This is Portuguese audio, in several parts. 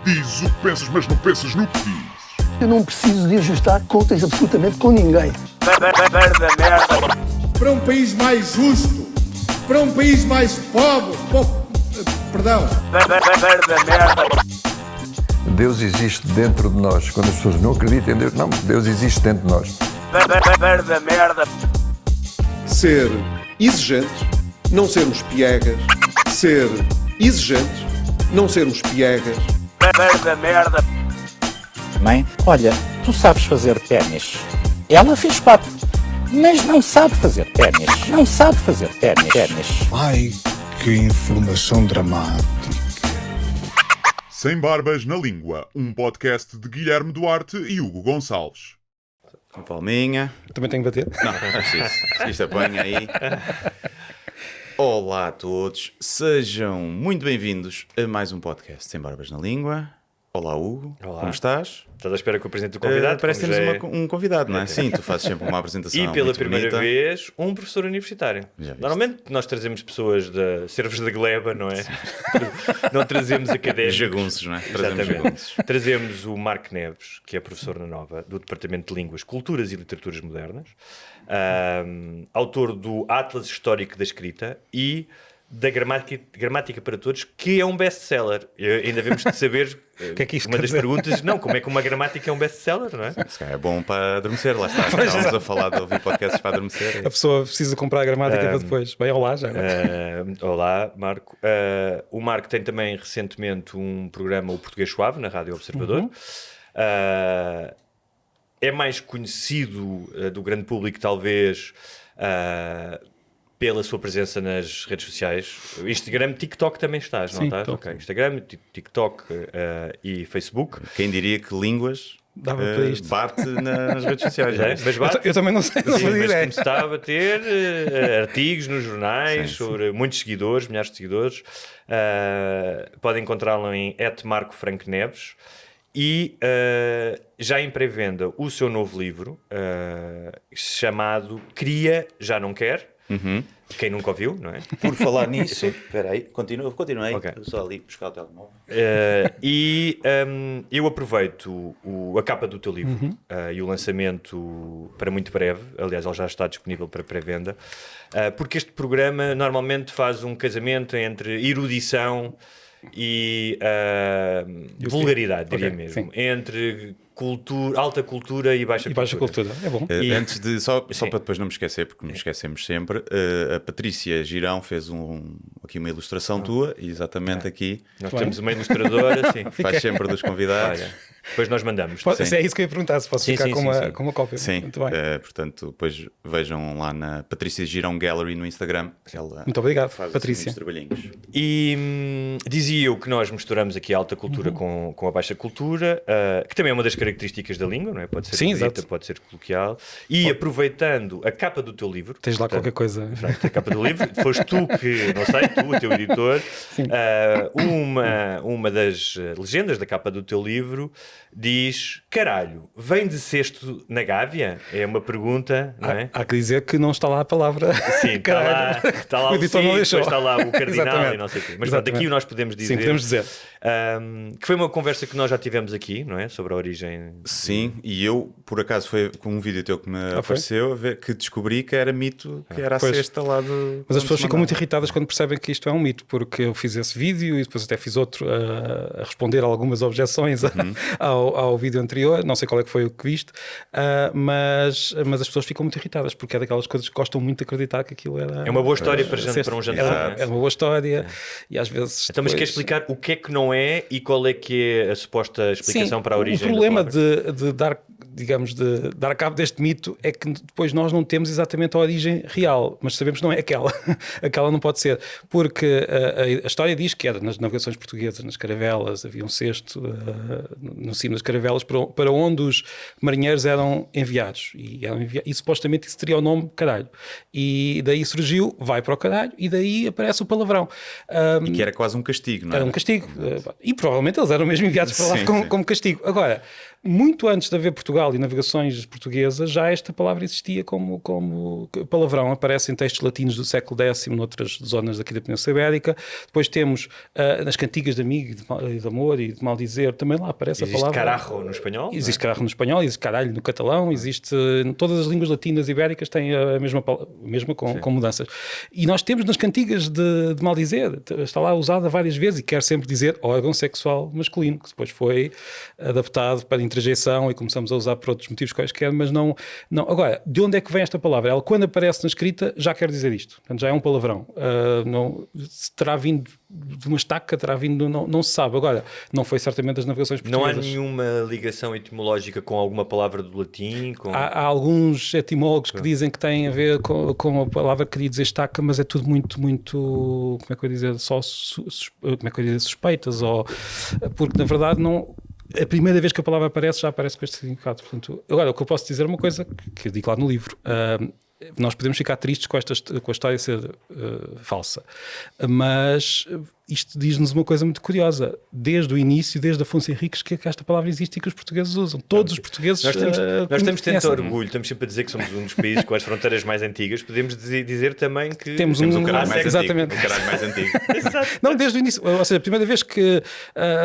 Dizes o que pensas, mas não pensas no que dizes. Eu não preciso de ajustar contas absolutamente com ninguém. Para um país mais justo, para um país mais pobre, perdão. Deus existe dentro de nós. Quando as pessoas não acreditam em Deus, não, Deus existe dentro de nós. Ser exigente, não sermos piegas. Ser exigente, não sermos piegas. Mãe, olha, tu sabes fazer ténis. Ela fez 4, mas não sabe fazer ténis. Não sabe fazer ténis. Ai, que informação dramática. Sem Barbas na Língua, um podcast de Guilherme Duarte e Hugo Gonçalves. Com palminha. Também tenho que bater? Não, se isto apanha aí. Olá a todos, sejam muito bem-vindos a mais um podcast Sem Barbas na Língua. Olá Hugo, Olá. Como estás? Estás à espera que eu apresente o convidado? Parece que temos um convidado, não é? Sim, tu fazes sempre uma apresentação E pela muito primeira bonita. vez, um professor universitário. Já viste. Normalmente nós trazemos pessoas da servos da gleba, não é? Não trazemos académicos. Jagunços, não é? Trazemos Exatamente. jagunços. Trazemos o Marco Neves, que é professor na Nova, do Departamento de Línguas, Culturas e Literaturas Modernas, autor do Atlas Histórico da Escrita e da Gramática para Todos, que é um best-seller. Ainda devemos de saber que é que isto uma quer das dizer? perguntas, não, como é que uma gramática é um best-seller, não é? Se calhar é bom para adormecer, lá está. Estávamos a falar de ouvir podcasts para adormecer. A pessoa precisa comprar a gramática para depois. Bem, olá já. Olá, Marco. O Marco tem também recentemente um programa, o Português Suave, na Rádio Observador. É mais conhecido do grande público, talvez, pela sua presença nas redes sociais. Instagram, TikTok também estás, não Sim, estás? estou. Ok. Instagram, TikTok e Facebook. Quem diria que línguas Dava para isto. bate nas redes sociais, não é? Mas bate? Eu também não sei, não Sim, fazia mas ideia. começava a ter artigos nos jornais Sim, sobre muitos seguidores, milhares de seguidores. Podem encontrá-lo em @MarcoFrancoNeves e já em pré-venda o seu novo livro chamado Queria, Já Não Quer. Quem nunca ouviu, não é? Por falar nisso, espera aí, continuei, Ok. só ali buscar o telemóvel. Eu aproveito a capa do teu livro e o lançamento para muito breve. Aliás, ele já está disponível para pré-venda, porque este programa normalmente faz um casamento entre erudição e vulgaridade, diria Ok, mesmo, sim. entre alta cultura e baixa E baixa cultura. É bom. Antes de, só Sim. para depois não me esquecer, porque nos esquecemos sempre, a Patrícia Girão fez aqui uma ilustração tua, e exatamente aqui Nós Bem. temos uma ilustradora, sim. faz sempre dos convidados. Olha, depois nós mandamos. Se é isso que eu ia perguntar, se posso Sim, ficar sim, com, sim, sim. com uma cópia. Sim, Muito bem. portanto, depois vejam lá na Patrícia Girão Gallery no Instagram. Ela Muito obrigado, faz Patrícia. muitos trabalhinhos. E dizia eu que nós misturamos aqui a alta cultura com a baixa cultura, que também é uma das características da língua, não é? Pode ser Sim, erudita, exato. pode ser coloquial. E aproveitando a capa do teu livro... Tens lá qualquer coisa. A capa do livro, foste tu que, não sei, tu, o teu editor, uma das legendas da capa do teu livro diz: caralho, vem de cesto na Gávea? É uma pergunta, não é? Há que dizer que não está lá a palavra. Sim, está lá O o editor sim, não depois deixou. está lá o cardinal Exatamente. e não sei o quê. Mas pronto, aqui nós podemos dizer... Sim, podemos dizer. que foi uma conversa que nós já tivemos aqui, não é? Sobre a origem... Sim, e eu, por acaso, foi com um vídeo teu que me foi? apareceu, a ver, que descobri que era mito, que era a Pois. cesta lá do... Mas as pessoas ficam muito irritadas quando percebem que isto é um mito, porque eu fiz esse vídeo e depois até fiz outro a responder a algumas objeções ao vídeo anterior, não sei qual é que foi o que viste, mas as pessoas ficam muito irritadas, porque é daquelas coisas que gostam muito de acreditar que aquilo era... É uma boa história para um jantar. É uma boa história e às vezes... Então, mas depois- quer explicar o que é que não é e qual é que é a suposta explicação para a origem? O problema da palavra? de dar, digamos, de dar cabo deste mito é que depois nós não temos exatamente a origem real, mas sabemos que não é aquela. Aquela não pode ser, porque a história diz que era nas navegações portuguesas, nas caravelas, havia um cesto no cimo das caravelas para onde os marinheiros eram enviados. E supostamente isso teria o nome caralho. E daí surgiu, vai para o caralho, e daí aparece o palavrão. E que era quase um castigo, não é? Era um castigo. E provavelmente eles eram mesmo enviados para lá Sim, como, sim. como castigo. Agora, muito antes de haver Portugal, Portugal e navegações portuguesas, já esta palavra existia como palavrão. Aparece em textos latinos do século X, noutras zonas aqui da Península Ibérica. Depois temos nas cantigas de amigo, e de amor e de maldizer, também lá aparece a palavra. Existe carajo no espanhol? Existe carajo no espanhol, existe caralho no catalão, existe... Todas as línguas latinas ibéricas têm a mesma com mudanças. E nós temos nas cantigas de maldizer, está lá usada várias vezes e quer sempre dizer órgão sexual masculino, que depois foi adaptado para interjeição e começamos a usar por outros motivos quaisquer, mas não. Agora, de onde é que vem esta palavra? Ela, quando aparece na escrita, já quer dizer isto. Portanto, já é um palavrão. Terá vindo de uma estaca, terá vindo... Não se sabe. Agora, não foi certamente das navegações portuguesas. Não há nenhuma ligação etimológica com alguma palavra do latim? Há alguns etimólogos que dizem que tem a ver com a palavra que queria dizer estaca, mas é tudo muito como é que eu ia dizer, como é que eu ia dizer, suspeitas, porque na verdade não... A primeira vez que a palavra aparece, já aparece com este significado. Portanto, agora, o que eu posso dizer é uma coisa que eu digo lá no livro. Nós podemos ficar tristes com a história ser falsa, mas isto diz-nos uma coisa muito curiosa. Desde o início, desde Afonso Henriques, que esta palavra existe e que os portugueses usam. Todos os portugueses nós temos tanto orgulho, estamos sempre a dizer que somos um dos países com as fronteiras mais antigas. Podemos dizer também que temos um caralho mais exatamente. antigo. Um caralho mais antigo. Não, desde o início. Ou seja, a primeira vez que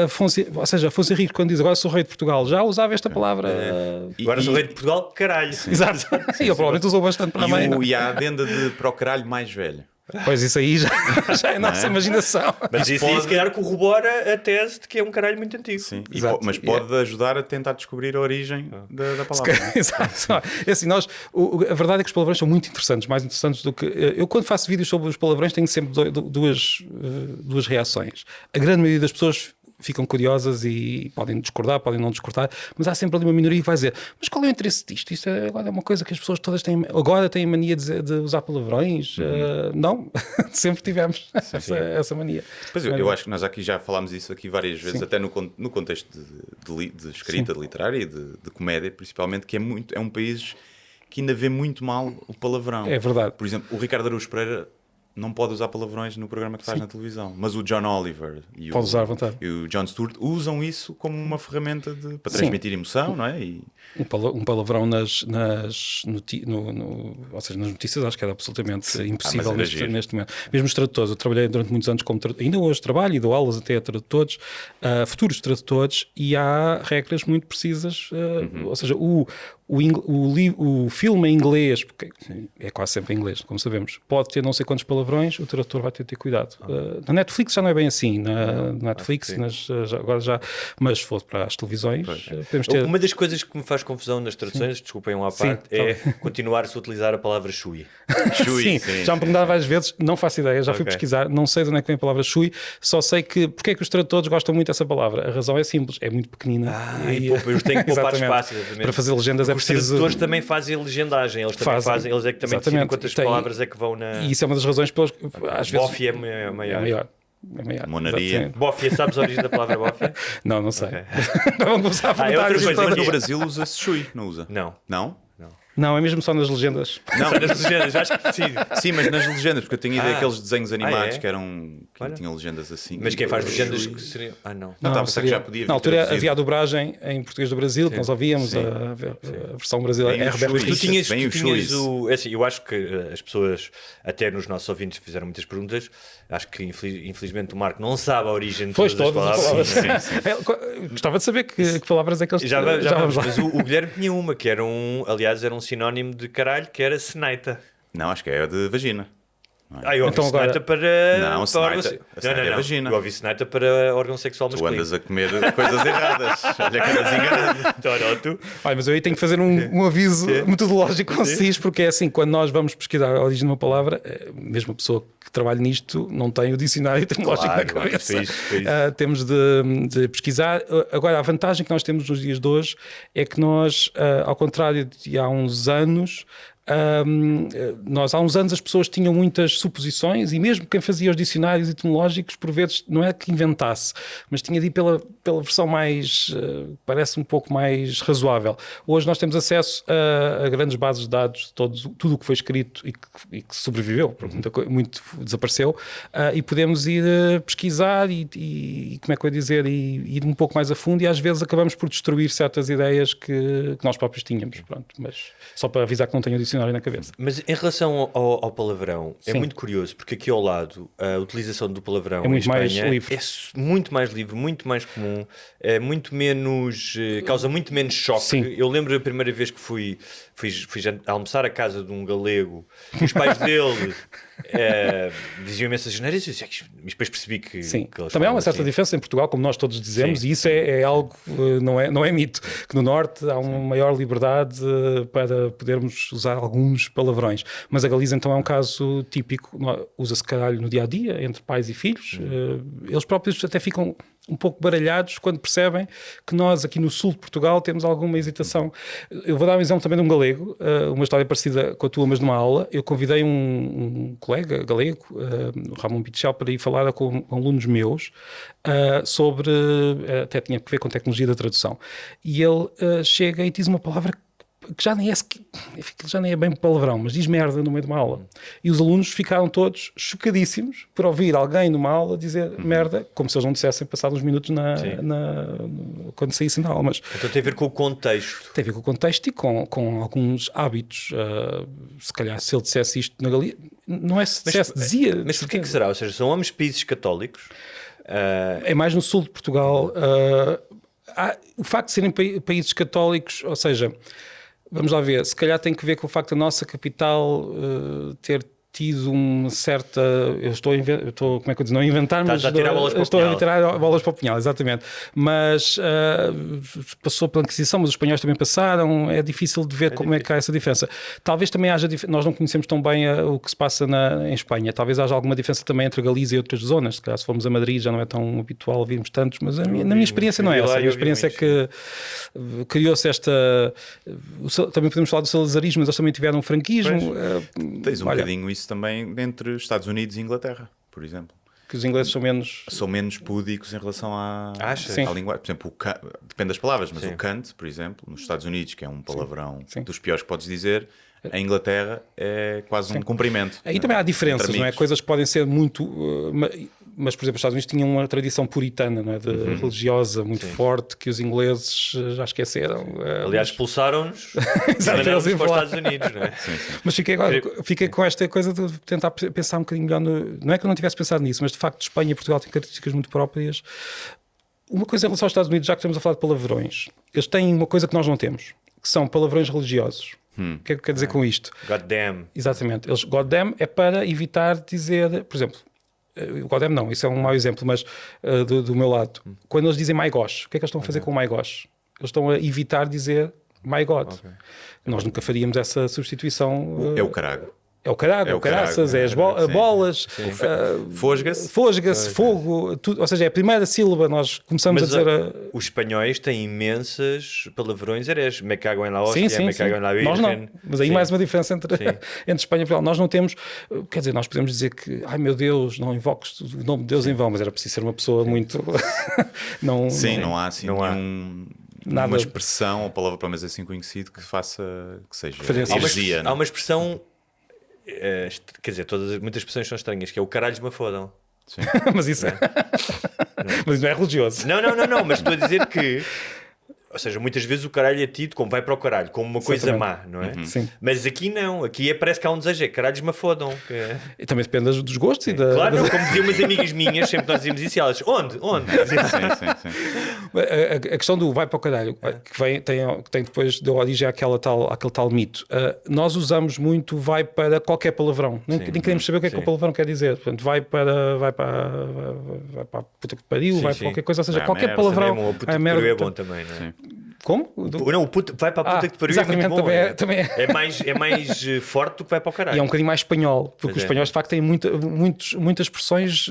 Afonso Henriques, quando diz agora sou rei de Portugal, já usava esta palavra. Agora sou rei de Portugal, caralho. Exato. E ele provavelmente usou bastante para a mãe. E a adenda para o caralho mais velho. Pois isso aí já é a nossa imaginação. Mas isso aí se calhar corrobora a tese de que é um caralho muito antigo. Sim. Mas pode ajudar a tentar descobrir a origem da palavra. Exato. É assim, a verdade é que os palavrões são muito interessantes, mais interessantes do que... Eu quando faço vídeos sobre os palavrões tenho sempre duas reações. A grande maioria das pessoas ficam curiosas e podem discordar, podem não discordar, mas há sempre ali uma minoria que vai dizer, mas qual é o interesse disto? Isto agora é uma coisa que as pessoas todas têm mania de usar palavrões. Não, sempre tivemos essa mania. Pois eu acho que nós aqui já falámos isso aqui várias vezes, até no contexto de escrita, de literária e de comédia, principalmente, que é um país que ainda vê muito mal o palavrão. É verdade. Por exemplo, o Ricardo Araújo Pereira não pode usar palavrões no programa que faz na televisão, mas o John Oliver e o Jon Stewart usam isso como uma ferramenta para transmitir emoção, não é? E... Um palavrão nas notícias acho que era absolutamente impossível neste momento. Mesmo os tradutores, eu trabalhei durante muitos anos como tradutor, ainda hoje trabalho e dou aulas até a tradutores, futuros tradutores, e há regras muito precisas, ou seja, o filme em inglês, porque é quase sempre em inglês, como sabemos, pode ter não sei quantos palavrões, o tradutor vai ter que ter cuidado. Na Netflix já não é bem assim, na Netflix, agora já, mas se for para as televisões, podemos ter... Uma das coisas que me faz confusão nas traduções, desculpem à parte, é continuar-se a utilizar a palavra chui. Sim, já me perguntaram várias vezes, não faço ideia, já fui pesquisar, não sei de onde é que vem a palavra chui, só sei porque é que os tradutores gostam muito dessa palavra. A razão é simples, é muito pequenina. Eu tenho que poupar espaço. Para fazer legendas é preciso... Os tradutores também fazem legendagem, eles é que também decidem quantas palavras é que vão na... E isso é uma das razões pelas... Às vezes... Bófia é maior. Monaria. Bófia, sabes a origem da palavra bófia? Não sei. Vamos começar a perguntar. Mas no Brasil usa-se chui, não usa? Não? Não, é mesmo só nas legendas. Não, nas legendas, acho que sim. Sim, mas nas legendas, porque eu tenho ideia daqueles desenhos animados que tinham legendas assim. Mas quem faz legendas que seriam... Não, que já podia. Na altura havia a dobragem em português do Brasil, que nós ouvíamos, a versão brasileira. Tu tinhas eu acho que as pessoas, até nos nossos ouvintes, fizeram muitas perguntas. Acho que infelizmente o Marco não sabe a origem de todas as palavras. Gostava de saber que palavras é que eles... Já vamos lá. Mas o Guilherme tinha uma, que era um sinónimo de caralho, que era senaita. Não, acho que é de vagina. Eu ouvi senaita para... Não, senaita é vagina. Eu ouvi senaita para órgão sexual masculino. Tu andas a comer coisas erradas. Olha que andas enganado. Olha, mas eu aí tenho que fazer um aviso metodológico conciso, porque é assim, quando nós vamos pesquisar a origem de uma palavra, mesmo a pessoa que trabalha nisto não tem o dicionário etimológico na cabeça. Temos de pesquisar. Agora, a vantagem que nós temos nos dias de hoje é que nós, ao contrário de há uns anos, Nós, há uns anos, as pessoas tinham muitas suposições, e mesmo quem fazia os dicionários etimológicos, por vezes, não é que inventasse, mas tinha de ir pela versão mais, parece um pouco mais razoável. Hoje nós temos acesso a grandes bases de dados, tudo o que foi escrito e que sobreviveu, porque muito desapareceu, e podemos ir pesquisar e como é que eu ia dizer, e ir um pouco mais a fundo, e às vezes acabamos por destruir certas ideias que nós próprios tínhamos, pronto, mas só para avisar que não tenho o dicionário na cabeça. Mas em relação ao palavrão, é Sim. muito curioso, porque aqui ao lado a utilização do palavrão É muito em mais Espanha livre. é muito mais livre, muito mais comum, é muito menos, causa muito menos choque. Sim. Eu lembro a primeira vez que fui almoçar à casa de um galego, que os pais dele diziam imensas geneiras, e depois percebi que... Sim, que eles também há falam uma certa assim. diferença em Portugal, como nós todos dizemos, Sim, e isso é algo, não é mito, que no Norte há uma maior liberdade para podermos usar alguns palavrões, mas a Galiza então é um caso típico, usa-se caralho no dia-a-dia, entre pais e filhos, eles próprios até ficam um pouco baralhados quando percebem que nós aqui no sul de Portugal temos alguma hesitação. Eu vou dar um exemplo também de um galego, uma história parecida com a tua, mas numa aula. Eu convidei um colega galego, o Ramon Pichel, para ir falar com alunos meus sobre, até tinha que ver com tecnologia da tradução. E ele chega e diz uma palavra que já nem é bem palavrão, mas diz merda no meio de uma aula. E os alunos ficaram todos chocadíssimos por ouvir alguém numa aula dizer merda, como se eles não dissessem passados uns minutos quando saíssem da aula. Mas Então tem a ver com o contexto. tem a ver com o contexto e com alguns hábitos. Se calhar, se ele dissesse isto na Galiza, não é se dissesse, dizia. Mas porquê que será? Ou seja, são ambos países católicos? É mais no sul de Portugal. O facto de serem países católicos, ou seja, vamos lá ver, se calhar tem que ver com o facto da nossa capital ter tido uma certa... Eu estou como é que eu digo? Não a inventar, Estás mas... a tirar bolas para o estou punhal. a tirar bolas para o punhal, exatamente. Mas passou pela Inquisição, mas os espanhóis também passaram. É difícil de ver como é que há essa diferença. Talvez também haja... Nós não conhecemos tão bem o que se passa em Espanha. Talvez haja alguma diferença também entre a Galiza e outras zonas. Se calhar, se formos a Madrid já não é tão habitual ouvirmos tantos, mas na minha experiência não é essa. A minha experiência é que criou-se esta... Também podemos falar do salazarismo, mas eles também tiveram um franquismo. Tens um bocadinho isso também entre Estados Unidos e Inglaterra, por exemplo. Que os ingleses são menos púdicos em relação à Sim. linguagem. Por exemplo, depende das palavras, mas Sim. o Kant, por exemplo, nos Estados Unidos, que é um palavrão Sim. dos piores que podes dizer, em Inglaterra é quase um cumprimento. Aí também há diferenças, não é? amigos. Coisas que podem ser muito... mas, por exemplo, os Estados Unidos tinham uma tradição puritana, não é? Religiosa muito forte, que os ingleses já esqueceram. Aliás, expulsaram-nos Exato, mandaram-nos eles iam para os falar. Estados Unidos, não é? Mas fiquei com esta coisa de tentar pensar um bocadinho melhor não é que eu não tivesse pensado nisso, mas de facto Espanha e Portugal têm características muito próprias. Uma coisa em relação aos Estados Unidos, já que estamos a falar de palavrões, eles têm uma coisa que nós não temos, que são palavrões religiosos. O que é que quer dizer com isto? God damn. Exatamente. God damn é para evitar dizer, por exemplo, God damn não, isso é um mau exemplo, mas do meu lado, quando eles dizem my gosh, o que é que eles estão a fazer com my gosh? Eles estão a evitar dizer my God. Nós nunca faríamos essa substituição. É o carago. É o carago, É é o o caraças, carago, é as sim. bolas, Fosga-se. fogo, tudo, ou seja, é a primeira sílaba, nós começamos Mas a dizer... os espanhóis têm imensas palavrões hereges. Me cago em la hostia, Sim. me cago em la virgen. Nós não, mas aí Sim. mais uma diferença entre Espanha e Portugal. Nós não temos, quer dizer, nós podemos dizer que, ai meu Deus, não invoques o nome de Deus em vão, mas era preciso ser uma pessoa muito... não há assim nada. uma expressão ou palavra para mais assim conhecido que seja Referência. heresia. Há uma expressão, quer dizer, muitas expressões são estranhas, que é o caralhos me fodam. Sim. mas isso mas isso não é religioso. Não, mas estou a dizer que, ou seja, muitas vezes o caralho é tido como vai para o caralho, como uma coisa má, não é? Sim. Mas aqui não, aqui parece que há um desejo, caralhos me fodam. E também depende dos gostos e da... Claro, como diziam umas amigas minhas, sempre que nós dizíamos isso, e elas, onde? Sim. A questão do vai para o caralho, que tem depois deu origem àquele tal mito. Nós usamos muito vai para qualquer palavrão. Nem queremos saber o que é que o palavrão quer dizer. Portanto, vai para a puta que pariu, vai para qualquer coisa, ou seja, qualquer palavrão. O puta que pariu é bom também, não é? Como? Não, vai para a puta que te pariu é muito bom. Também é. É mais forte do que vai para o caralho. E é um bocadinho mais espanhol, porque Pois os é. espanhóis de facto têm muitas expressões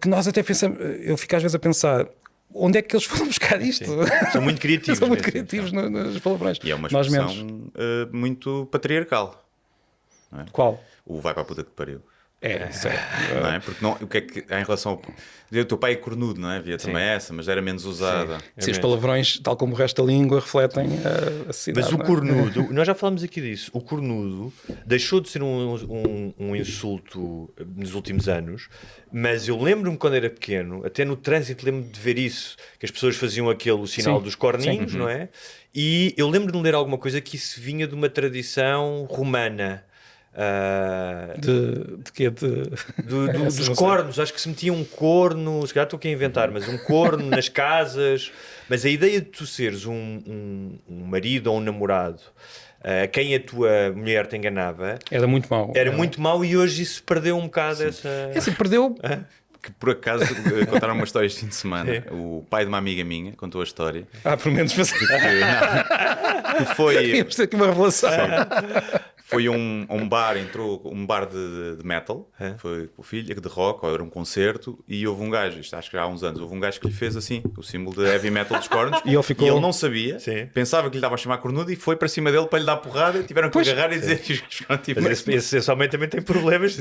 que nós até pensamos. Eu fico às vezes a pensar, onde é que eles foram buscar isto? São muito criativos. São muito mesmo. criativos nos palavrões. E é uma Nós expressão menos. muito patriarcal. Qual? O vai para a puta que pariu. Isso é. Não é? Porque o que é que em relação ao. O teu pai é cornudo, não é? Havia também essa, mas era menos usada. Se os palavrões, tal como o resto da língua, refletem a cidade. Mas o cornudo, nós já falámos aqui disso, o cornudo deixou de ser um insulto nos últimos anos, mas eu lembro-me quando era pequeno, até no trânsito lembro-me de ver isso, que as pessoas faziam o sinal dos corninhos, não é? E eu lembro de ler alguma coisa que isso vinha de uma tradição romana. De quê? Dos cornos, acho que se metia um corno, se calhar estou aqui a inventar, mas um corno nas casas. Mas a ideia de tu seres um marido ou um namorado a quem a tua mulher te enganava era muito mau. Era muito mau e hoje isso perdeu um bocado essa. Perdeu. Que por acaso contaram uma história este fim de semana. O pai de uma amiga minha contou a história. Pelo menos que foi. Tínhamos aqui uma revelação. Foi um bar, entrou um bar de metal, foi com o filho, de rock, ou era um concerto, e houve um gajo, isto acho que já há uns anos, houve um gajo que lhe fez assim, o símbolo de heavy metal dos cornos, e ele não sabia, pensava que lhe dava a chamar cornudo e foi para cima dele para lhe dar porrada, e tiveram que agarrar e dizer tipo, mas esse homem também tem problemas.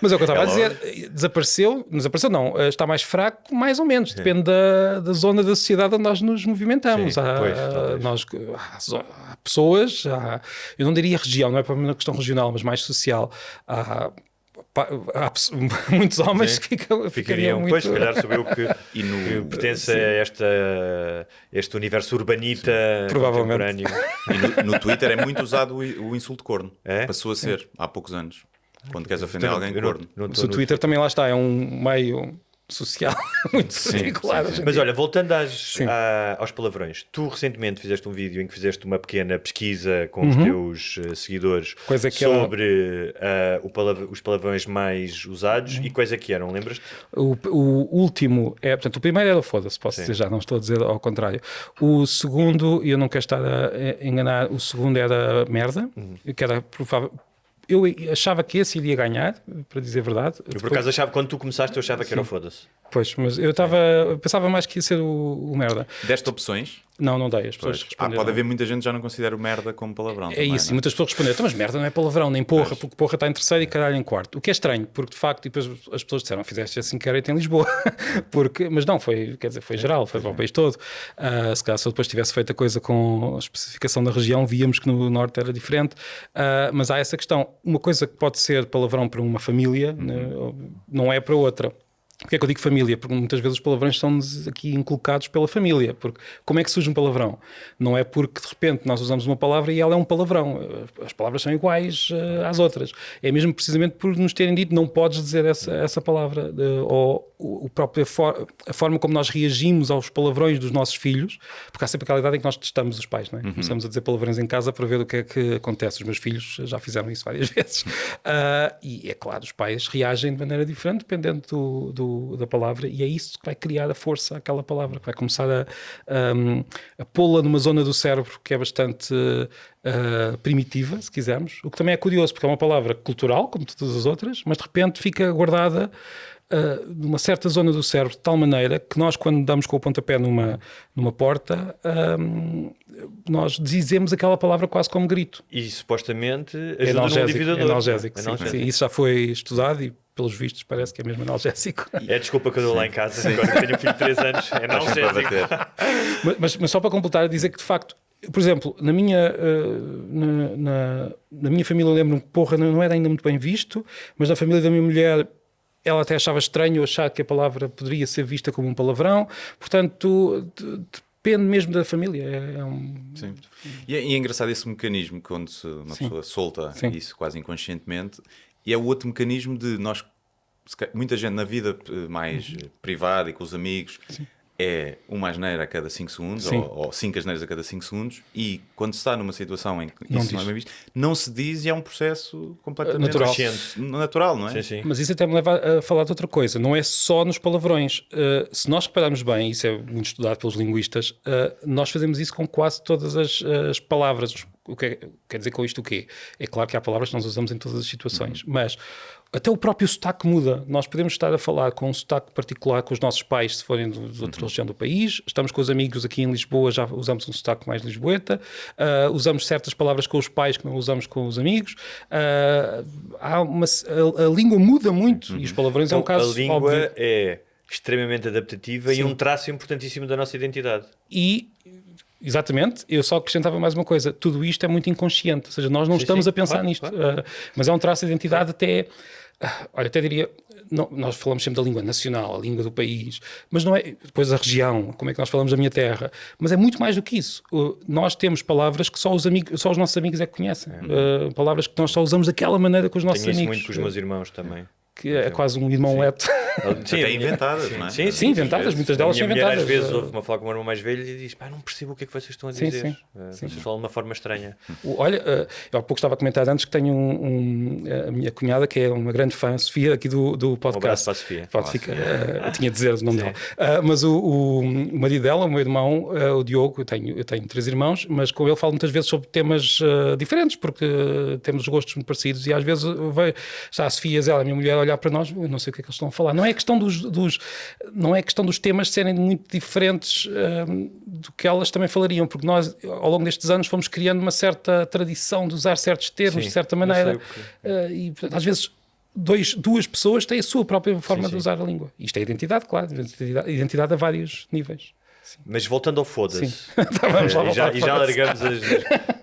Mas é o que eu estava a dizer, desapareceu, não, está mais fraco, mais ou menos, depende da zona da sociedade onde nós nos movimentamos. Há pessoas, eu não diria região, não é para uma questão regional, mas mais social. Há muitos homens que ficariam muito... Pois, se calhar sou eu que pertence a este universo urbanita provavelmente. E no Twitter é muito usado o insulto corno. Passou a ser, há poucos anos. Quando queres ofender alguém, corno. O Twitter também lá está, é um meio social muito particular. Mas olha, voltando aos palavrões, tu recentemente fizeste um vídeo em que fizeste uma pequena pesquisa com os teus seguidores sobre os palavrões mais usados e quais é que eram, lembras-te? O último portanto, o primeiro era o foda-se, posso dizer já, não estou a dizer ao contrário. O segundo, e eu não quero estar a enganar, o segundo era merda, que era provável. Eu achava que esse iria ganhar, para dizer a verdade. Eu por acaso achava, quando tu começaste, eu achava que era o foda-se. Pois, mas eu pensava mais que ia ser o merda. Deste opções? Não dei, as pessoas responderam. Pode haver muita gente que já não considera o merda como palavrão. É isso, e muitas pessoas responderam, mas merda não é palavrão, nem porra, porque porra está em terceiro e caralho em quarto. O que é estranho, porque de facto, depois as pessoas disseram, fizeste assim inquérito em Lisboa. Mas não, foi geral, foi para o país todo. Se calhar se eu depois tivesse feito a coisa com a especificação da região, víamos que no norte era diferente. Mas há essa questão, uma coisa que pode ser palavrão para uma família, não é para outra. Porquê é que eu digo família? Porque muitas vezes os palavrões são-nos aqui inculcados pela família. Porque como é que surge um palavrão? Não é porque de repente nós usamos uma palavra e ela é um palavrão. As palavras são iguais às outras. É mesmo precisamente por nos terem dito não podes dizer essa palavra. Ou a forma como nós reagimos aos palavrões dos nossos filhos, porque há sempre aquela idade em que nós testamos os pais, não é? Começamos a dizer palavrões em casa para ver o que é que acontece. Os meus filhos já fizeram isso várias vezes. E é claro, os pais reagem de maneira diferente dependendo da palavra, e é isso que vai criar a força àquela palavra, que vai começar a pô-la numa zona do cérebro que é bastante primitiva, se quisermos, o que também é curioso, porque é uma palavra cultural, como todas as outras, mas de repente fica guardada numa certa zona do cérebro, de tal maneira que nós, quando damos com o pontapé numa porta, nós dizemos aquela palavra quase como grito. E supostamente ajuda no aliviador. É analgésico, sim. Isso já foi estudado e pelos vistos parece que é mesmo analgésico. É desculpa que eu dou lá em casa, agora que tenho um filho de 3 anos, é analgésico. Mas só para completar, dizer que de facto, por exemplo, na minha família eu lembro-me que porra não era ainda muito bem visto, mas na família da minha mulher ela até achava estranho achar que a palavra poderia ser vista como um palavrão, portanto depende mesmo da família. Sim. E é engraçado esse mecanismo quando uma pessoa solta isso quase inconscientemente, e é o outro mecanismo de nós, muita gente na vida mais privada e com os amigos, é uma asneira a cada 5 segundos, ou 5 asneiras a cada 5 segundos, e quando se está numa situação em que isso não é bem visto, não se diz, e é um processo completamente natural, não é? Sim. Mas isso até me leva a falar de outra coisa, não é só nos palavrões. Se nós repararmos bem, isso é muito estudado pelos linguistas, nós fazemos isso com quase todas as palavras. O que quer dizer com isto o quê? É claro que há palavras que nós usamos em todas as situações, mas Até o próprio sotaque muda. Nós podemos estar a falar com um sotaque particular com os nossos pais, se forem de outra região do país. Estamos com os amigos aqui em Lisboa, já usamos um sotaque mais lisboeta. Usamos certas palavras com os pais que não usamos com os amigos. A língua muda muito e os palavrões é um caso A língua óbvio. é extremamente adaptativa e um traço importantíssimo da nossa identidade. Exatamente, eu só acrescentava mais uma coisa, tudo isto é muito inconsciente, ou seja, nós não estamos a pensar nisto, mas é um traço de identidade até, até diria, não, nós falamos sempre da língua nacional, a língua do país, mas não é, depois a região, como é que nós falamos da minha terra, mas é muito mais do que isso. Nós temos palavras que só os nossos amigos é que conhecem, palavras que nós só usamos daquela maneira com os nossos amigos. Tenho amigos. isso muito com os meus irmãos também. Que é quase um irmão-leto. Até inventadas, não é? Sim, inventadas, muitas delas são inventadas. Às vezes ouve-me a falar com o meu irmão mais velho e diz, não percebo o que é que vocês estão a dizer. Vocês falam de uma forma estranha. Olha, eu há pouco estava a comentar antes que tenho a minha cunhada, que é uma grande fã, Sofia, aqui do podcast. Um abraço para a Sofia. Eu tinha de dizer o nome dela. Mas o marido dela, o meu irmão, o Diogo, eu tenho 3 irmãos, mas com ele falo muitas vezes sobre temas diferentes, porque temos gostos muito parecidos e às vezes está a Sofia, ela, a minha mulher, a olhar para nós, eu não sei o que é que eles estão a falar. Não é questão não é questão dos temas serem muito diferentes do que elas também falariam, porque nós, ao longo destes anos, fomos criando uma certa tradição de usar certos termos de certa maneira. E às vezes duas pessoas têm a sua própria forma de usar a língua. Isto é identidade, claro. Identidade a vários níveis. Mas voltando ao foda-se, Vamos lá voltar e já largamos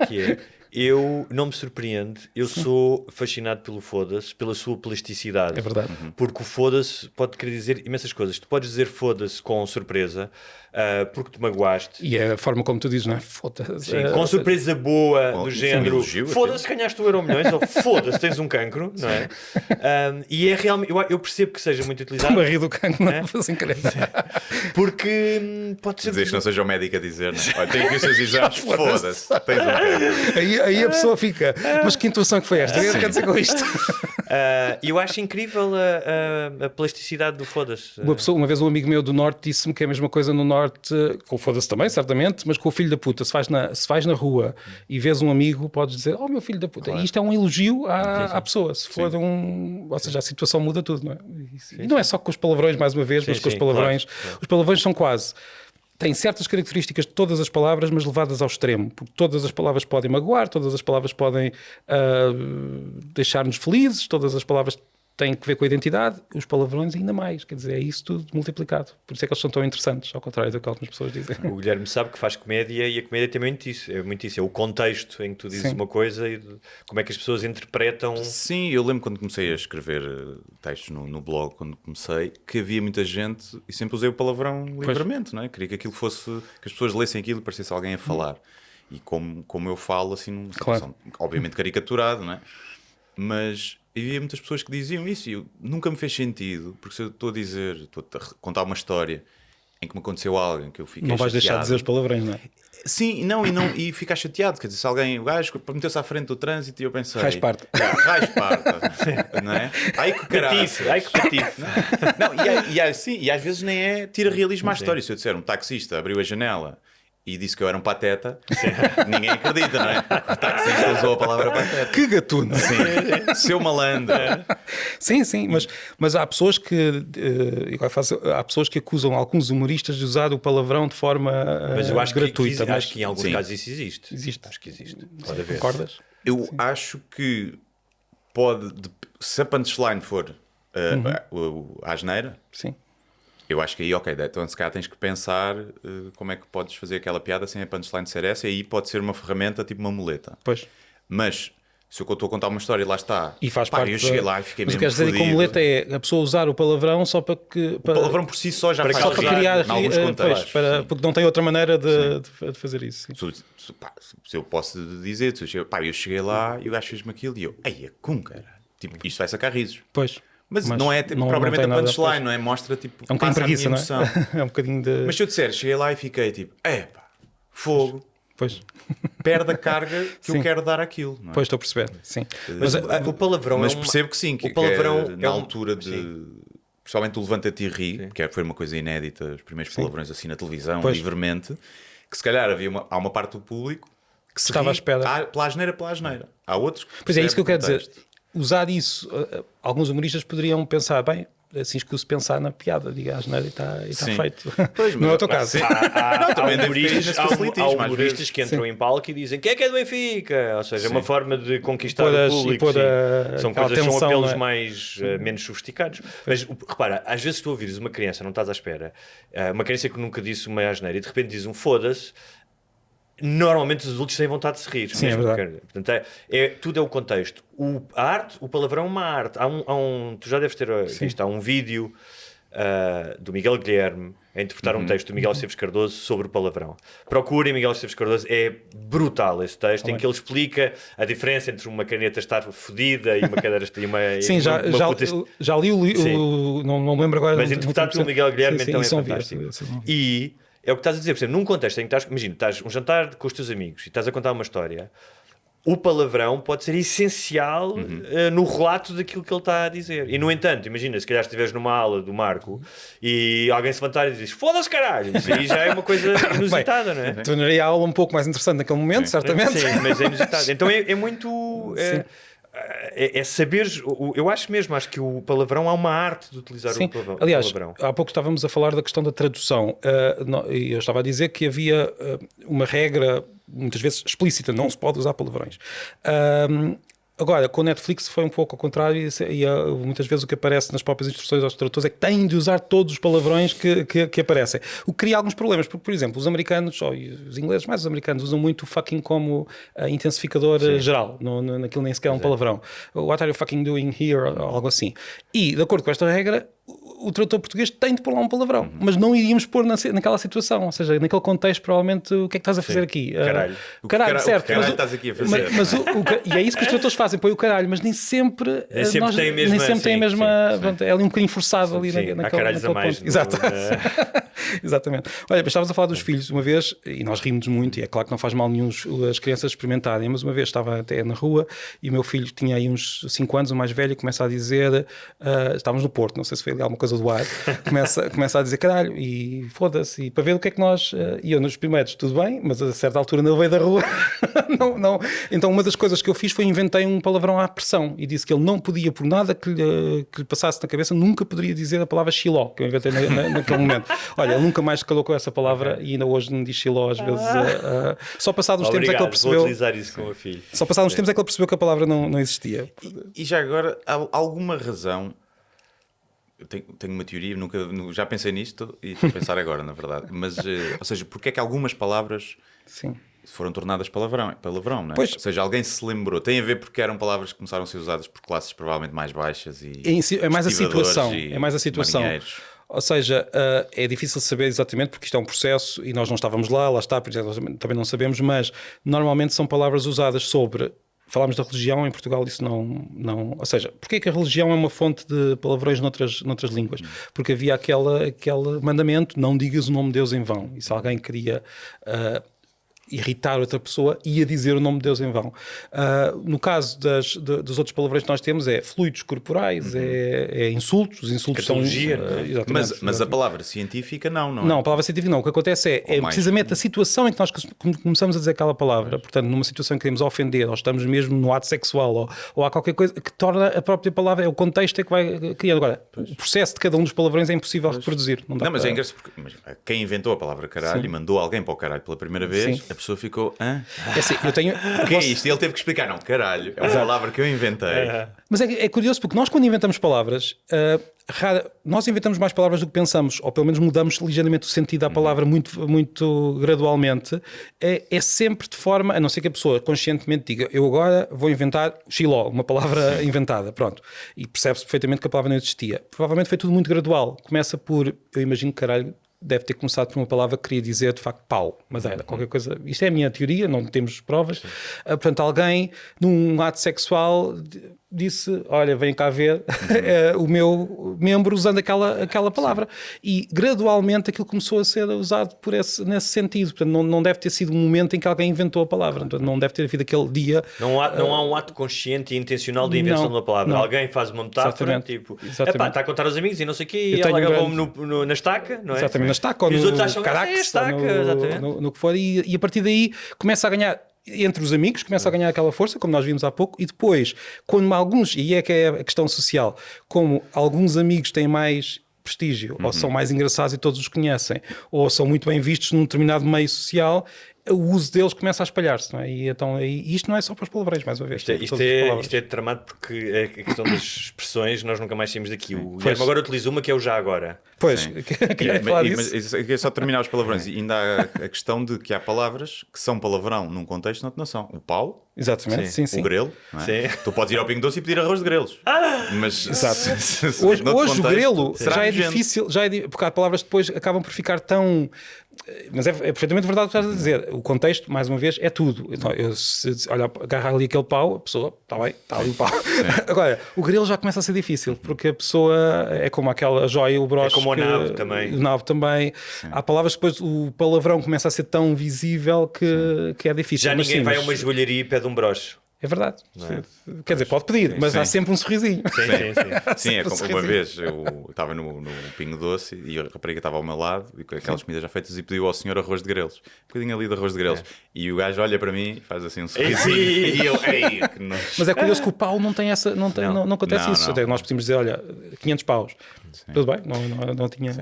que é. Eu não me surpreende, eu sou fascinado pelo foda-se, pela sua plasticidade. É verdade. Porque o foda-se pode querer dizer imensas coisas. Tu podes dizer foda-se com surpresa, porque te magoaste. E é a forma como tu dizes, não é? Foda-se. Com surpresa boa, do género, elogio, foda-se, ganhaste o Euromilhões, ou foda-se, tens um cancro, não é? E é realmente, eu percebo que seja muito utilizado. Barriga do cancro, não é? Assim, porque pode ser... Dizer que não seja o médico a dizer, não é? Olha, tem aqui os seus exames, foda-se, tens um cancro. Aí a pessoa fica, mas que intuação que foi esta? O que é que quer dizer com isto? Eu acho incrível a plasticidade do foda-se. Uma vez um amigo meu do Norte disse-me que é a mesma coisa no Norte, com o foda-se também, certamente, mas com o filho da puta. Se vais na rua e vês um amigo, podes dizer, oh meu filho da puta. Claro. E isto é um elogio à pessoa. Se for ou seja, a situação muda tudo, não é? E não é só com os palavrões, mais uma vez, mas com os palavrões. Claro. Os palavrões são quase... Tem certas características de todas as palavras, mas levadas ao extremo. Porque todas as palavras podem magoar, todas as palavras podem deixar-nos felizes, todas as palavras têm que ver com a identidade, os palavrões ainda mais. Quer dizer, é isso tudo multiplicado. Por isso é que eles são tão interessantes, ao contrário do que algumas pessoas dizem. O Guilherme sabe que faz comédia e a comédia tem muito isso. É muito isso. É o contexto em que tu dizes uma coisa e como é que as pessoas interpretam. Sim, eu lembro quando comecei a escrever textos no blog, quando comecei, que havia muita gente e sempre usei o palavrão livremente, não é? Queria que aquilo fosse, que as pessoas lessem aquilo e parecesse alguém a falar. E como eu falo, assim, obviamente caricaturado, não é? Mas havia muitas pessoas que diziam isso e nunca me fez sentido, porque se eu estou a contar uma história em que me aconteceu algo em que eu fiquei não vais chateado, deixar de dizer os palavrões, não é? Sim, e ficar chateado, quer dizer, se o gajo meteu-se à frente do trânsito e eu pensei... Rasparta. Não é? Ai que catife. E às vezes nem é tira realismo à história. Se eu disser um taxista abriu a janela e disse que eu era um pateta, ninguém acredita, não é? O taxista usou a palavra pateta. Que gatuno! Sim. Seu malandro. Sim, mas há pessoas que acusam alguns humoristas de usar o palavrão de forma mas eu acho gratuita. Acho que em alguns casos isso existe. Acho que existe. Pode haver. Concordas? Eu acho que se a punchline for a asneira, sim. Eu acho que aí, então se calhar tens que pensar como é que podes fazer aquela piada sem a punchline ser essa, e aí pode ser uma ferramenta, tipo uma muleta. Pois. Mas se eu estou a contar uma história, lá está. E faz parte eu cheguei lá e fiquei mesmo fodido. Mas o que queres dizer com muleta é a pessoa usar o palavrão só para que... O palavrão por si só já faz só para criar em alguns contextos. Porque não tem outra maneira de fazer isso. Se eu posso dizer, eu cheguei lá e o gajo fez-me aquilo e eu, cara. Tipo, isto vai sacar risos. Pois. Mas não é propriamente a punchline, não é? Mostra, tipo, é um bocadinho preguiça, não é? É um bocadinho de... Mas se eu disser, cheguei lá e fiquei tipo, fogo. Pois. Perde a carga que eu quero dar àquilo. Não é? Pois, estou a perceber, sim. Mas o palavrão mas percebo que sim, o palavrão na altura de... Principalmente o Levanta-te e Ri, que foi uma coisa inédita, os primeiros palavrões assim na televisão, livremente, que se calhar há uma parte do público que se estava à espera. Pela asneira. Há outros que pois é isso que eu quero dizer. usar isso, alguns humoristas poderiam pensar, bem, assim escuso pensar na piada, diga asneira e está feito. Pois, não é o teu caso. Há humoristas que entram em palco e dizem quem é do Benfica? Ou seja, é uma forma de conquistar o público. São coisas, são apelos menos sofisticados. Mas repara, às vezes tu ouvires uma criança, não estás à espera, uma criança que nunca disse uma asneira e de repente diz um foda-se, normalmente os adultos têm vontade de se rir. Sim, mesmo. É verdade. Portanto, tudo é o contexto. A arte, o palavrão é uma arte. Tu já deves ter visto, há um vídeo do Miguel Guilherme a interpretar um texto do Miguel Esteves Cardoso sobre o palavrão. Procurem Miguel Esteves Cardoso, é brutal esse texto, em que ele explica a diferença entre uma caneta estar fodida e uma cadeira e uma... Sim, já li o não me lembro agora. Mas interpretado pelo Miguel Guilherme, então é fantástico. E é o que estás a dizer, por exemplo, num contexto em que estás um jantar com os teus amigos e estás a contar uma história, o palavrão pode ser essencial no relato daquilo que ele está a dizer. E, no entanto, imagina, se calhar estiveres numa aula do Marco e alguém se levantar e diz foda-se caralho, isso aí já é uma coisa inusitada, não é? Tornaria a aula um pouco mais interessante naquele momento, certamente. Sim, mas é inusitado. Então é muito... É saberes, eu acho que o palavrão há uma arte de utilizar o palavrão. Aliás, há pouco estávamos a falar da questão da tradução e eu estava a dizer que havia uma regra muitas vezes explícita, não se pode usar palavrões. Agora, com o Netflix foi um pouco ao contrário e muitas vezes o que aparece nas próprias instruções aos tradutores é que têm de usar todos os palavrões que aparecem. O que cria alguns problemas, porque, por exemplo, os americanos, ou os ingleses, mais os americanos, usam muito o fucking como intensificador geral, naquilo nem sequer é um palavrão. What are you fucking doing here? Ou algo assim. E, de acordo com esta regra, o tradutor português tem de pôr lá um palavrão, mas não iríamos pôr naquela situação, ou seja, naquele contexto, provavelmente, o que é que estás a fazer aqui? Caralho, certo. Caralho estás aqui a fazer. E é isso que os tradutores fazem, põe o caralho, mas nem sempre tem a mesma é ali um bocadinho forçado ali naquele ponto. Exato. Exatamente. Olha, estávamos a falar dos filhos uma vez, e nós rimos muito, e é claro que não faz mal nenhum as crianças experimentarem, mas uma vez estava até na rua e o meu filho tinha aí uns 5 anos, o mais velho, e começa a dizer, estávamos no Porto, não sei se foi ali alguma coisa do ar, começa a dizer caralho e foda-se, e para ver o que é que nós, e eu nos primeiros tudo bem, mas a certa altura no meio da rua não. Então uma das coisas que eu fiz foi inventei um palavrão à pressão e disse que ele não podia, por nada que lhe passasse na cabeça, nunca poderia dizer a palavra xiló, que eu inventei naquele momento. Olha, ele nunca mais calou com essa palavra e ainda hoje me diz xiló às vezes. Só passado uns tempos é que ele percebeu. Vou utilizar isso com o filho. Só passado uns tempos é que ele percebeu que a palavra não existia. E já agora, há alguma razão? Eu tenho uma teoria, já pensei nisto e estou a pensar agora, na verdade. Mas, ou seja, porque é que algumas palavras foram tornadas palavrão, não é? Pois. Ou seja, alguém se lembrou. Tem a ver porque eram palavras que começaram a ser usadas por classes provavelmente mais baixas e é mais a situação. É mais a situação. Marinheiros. Ou seja, é difícil saber exatamente porque isto é um processo e nós não estávamos lá está, por exemplo, também não sabemos, mas normalmente são palavras usadas sobre... Falámos da religião, em Portugal isso não... Ou seja, porquê que a religião é uma fonte de palavrões noutras línguas? Porque havia aquele mandamento, não digas o nome de Deus em vão. E se alguém queria irritar outra pessoa, ia dizer o nome de Deus em vão. No caso dos outros palavrões que nós temos é fluidos corporais, é insultos. Os insultos são... Mas a palavra científica não é? Não, a palavra científica não. O que acontece é precisamente a situação em que nós começamos a dizer aquela palavra. Portanto, numa situação em que queremos ofender, ou estamos mesmo no ato sexual, ou há qualquer coisa que torna a própria palavra, é o contexto é que vai criar. Agora, o processo de cada um dos palavrões é impossível reproduzir. Mas é engraçado porque quem inventou a palavra caralho e mandou alguém para o caralho pela primeira vez, a pessoa ficou... É assim, eu tenho... O que é isto? E ele teve que explicar, não, caralho, é uma palavra que eu inventei. Mas é curioso porque nós quando inventamos palavras, nós inventamos mais palavras do que pensamos, ou pelo menos mudamos ligeiramente o sentido da palavra muito gradualmente, é sempre de forma, a não ser que a pessoa conscientemente diga, eu agora vou inventar xiló, uma palavra inventada, pronto, e percebe-se perfeitamente que a palavra não existia. Provavelmente foi tudo muito gradual, começa por, eu imagino que caralho, deve ter começado por uma palavra que queria dizer de facto pau, mas era qualquer coisa, isto é a minha teoria, não temos provas. Portanto, alguém num ato sexual disse, olha, vem cá ver o meu membro usando aquela palavra. E gradualmente aquilo começou a ser usado nesse sentido. Portanto, não deve ter sido um momento em que alguém inventou a palavra. Portanto, não deve ter havido aquele dia... Não há um ato consciente e intencional de invenção da palavra. Não. Alguém faz uma metáfora, tipo, está a contar aos amigos e não sei o quê, e ela agarrou-me na estaca, não é? Exatamente, na estaca ou e no os outros acham carax, estaca, no que for, e a partir daí começa a ganhar... entre os amigos começa a ganhar aquela força, como nós vimos há pouco, e depois, quando alguns, e é que é a questão social, como alguns amigos têm mais prestígio, ou são mais engraçados e todos os conhecem, ou são muito bem vistos num determinado meio social, o uso deles começa a espalhar-se, não é? E então, isto não é só para os palavrões, mais uma vez. Isto é tramado porque a questão das expressões nós nunca mais saímos daqui. O Guilherme agora utiliza uma que é o já agora. Pois, queria falar disso. Mas é só terminar os palavrões. E ainda há a questão de que há palavras que são palavrão num contexto, noutra nação. O pau. Exatamente, sim. O grelo, não é? Tu podes ir ao Pingo Doce e pedir arroz de grelos. Mas exato. Hoje o grelo já é difícil, porque há palavras que depois acabam por ficar tão... Mas é perfeitamente verdade o que estás a dizer. O contexto, mais uma vez, é tudo. Então, olha, agarrar ali aquele pau, a pessoa, está bem, está ali o pau. Agora, o grelo já começa a ser difícil, porque a pessoa é como aquela joia, o broche. É como o nabo também. O nabo também. Há palavras que depois o palavrão começa a ser tão visível que é difícil. Já ninguém vai a uma joalharia e pede um broche. É verdade. Quer dizer, pode pedir, mas há sempre um sorrisinho. Sim, é como uma vez eu estava no Pingo Doce e a rapariga estava ao meu lado e com aquelas comidas já feitas e pediu ao senhor arroz de grelos. Um bocadinho ali de arroz de grelos. E o gajo olha para mim e faz assim um sorrisinho. E eu, Mas é curioso que o pau não tem essa, não acontece isso. Até nós podemos dizer, olha, 500 paus. Tudo bem, não tinha.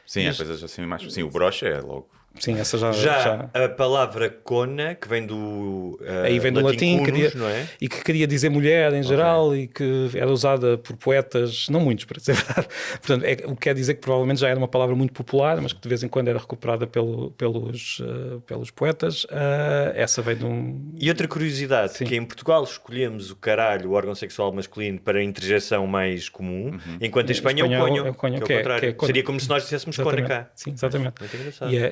Sim, há coisas assim mais. Sim, o broche é logo. Sim, essa já... A palavra cona, que vem do aí vem do latim cunus, não é? E que queria dizer mulher em geral e que era usada por poetas, não muitos, para dizer verdade. Portanto, o que quer dizer que provavelmente já era uma palavra muito popular, mas que de vez em quando era recuperada pelos poetas. Essa vem de um... E outra curiosidade, que em Portugal escolhemos o caralho, o órgão sexual masculino, para a interjeição mais comum, enquanto em Espanha é o conho, que é o contrário. Seria como se nós disséssemos cona cá. Sim, exatamente.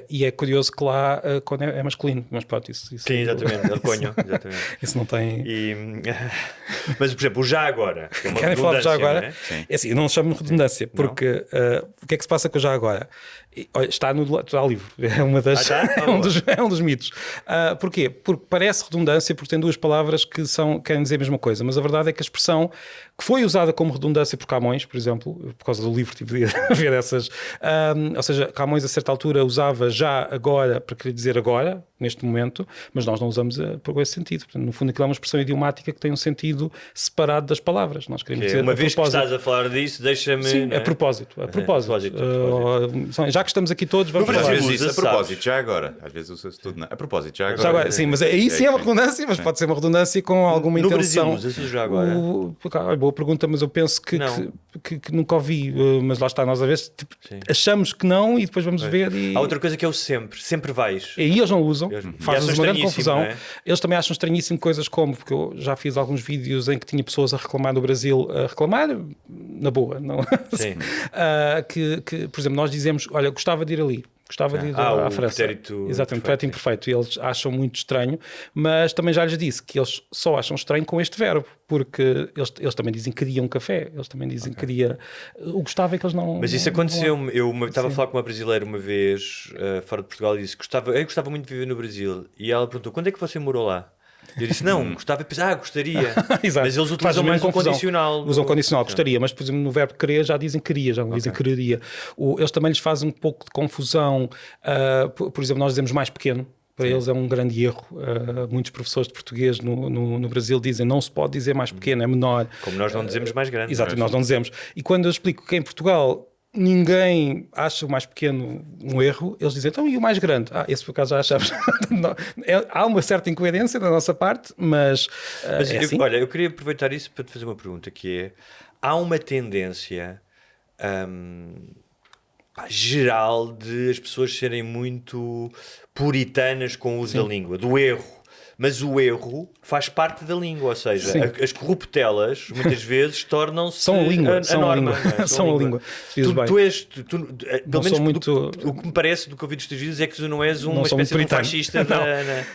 E é curioso que lá quando é masculino, mas pronto, isso sim, exatamente, é conho, exatamente. Isso não tem. Mas, por exemplo, o já agora. Que é uma querem falar de já agora? É assim, eu não chamo de redundância, porque o que é que se passa com o já agora? Está no livro, é uma das, é um dos mitos. Porquê? Porque parece redundância, porque tem duas palavras que querem dizer a mesma coisa, mas a verdade é que a expressão que foi usada como redundância por Camões, por exemplo, por causa do livro tive de ver essas, ou seja, Camões a certa altura usava já agora para querer dizer agora, neste momento, mas nós não usamos por esse sentido. Portanto, no fundo aquilo é uma expressão idiomática que tem um sentido separado das palavras. Nós queremos dizer uma vez que estás a falar disso, deixa-me... Sim, a propósito. Já que estamos aqui todos, vamos falar. Às vezes isso, a propósito, já agora. Às vezes usa-se tudo, não. A propósito, já agora. Sim, mas aí sim é uma redundância, mas pode ser uma redundância com alguma intenção. No Brasil usa-se já agora? Boa pergunta, mas eu penso que nunca ouvi, mas lá está, nós às vezes achamos que não e depois vamos ver. Há outra coisa que é o sempre vais. E aí eles não usam, faz-nos uma grande confusão. É? Eles também acham estranhíssimo coisas como, porque eu já fiz alguns vídeos em que tinha pessoas a reclamar no Brasil, a reclamar na boa, não? Que, por exemplo, nós dizemos, olha, gostava de ir ali. Gostava de ir à França. Exatamente, pretérito imperfeito. E eles acham muito estranho, mas também já lhes disse que eles só acham estranho com este verbo, porque eles também dizem que queriam um café, eles também dizem que queria. O gostava é que eles não. Mas isso aconteceu-me. Eu estava a falar com uma brasileira uma vez, fora de Portugal, e disse que eu gostava muito de viver no Brasil. E ela perguntou: quando é que você morou lá? Eu disse, não, gostava de pensar, gostaria. Mas eles utilizam mais um condicional. Usam condicional, gostaria, mas por exemplo no verbo querer já dizem queria, já não dizem quereria. Eles também lhes fazem um pouco de confusão. Por exemplo, nós dizemos mais pequeno. Para eles é um grande erro. Muitos professores de português no Brasil dizem não se pode dizer mais pequeno, é menor. Como nós não dizemos mais grande. Exato, nós não dizemos. E quando eu explico que em Portugal ninguém acha o mais pequeno um erro, eles dizem, então e o mais grande? Esse por acaso já achamos. Há uma certa incoerência da nossa parte, mas assim. Olha, eu queria aproveitar isso para te fazer uma pergunta, que é, há uma tendência geral de as pessoas serem muito puritanas com o uso da língua, do erro. Mas o erro faz parte da língua, ou seja, as corruptelas muitas vezes tornam-se são a língua, a norma. São a língua. Pelo menos muito... o que me parece do que ouvi dos teus vídeos é que tu não és uma espécie de um fascista.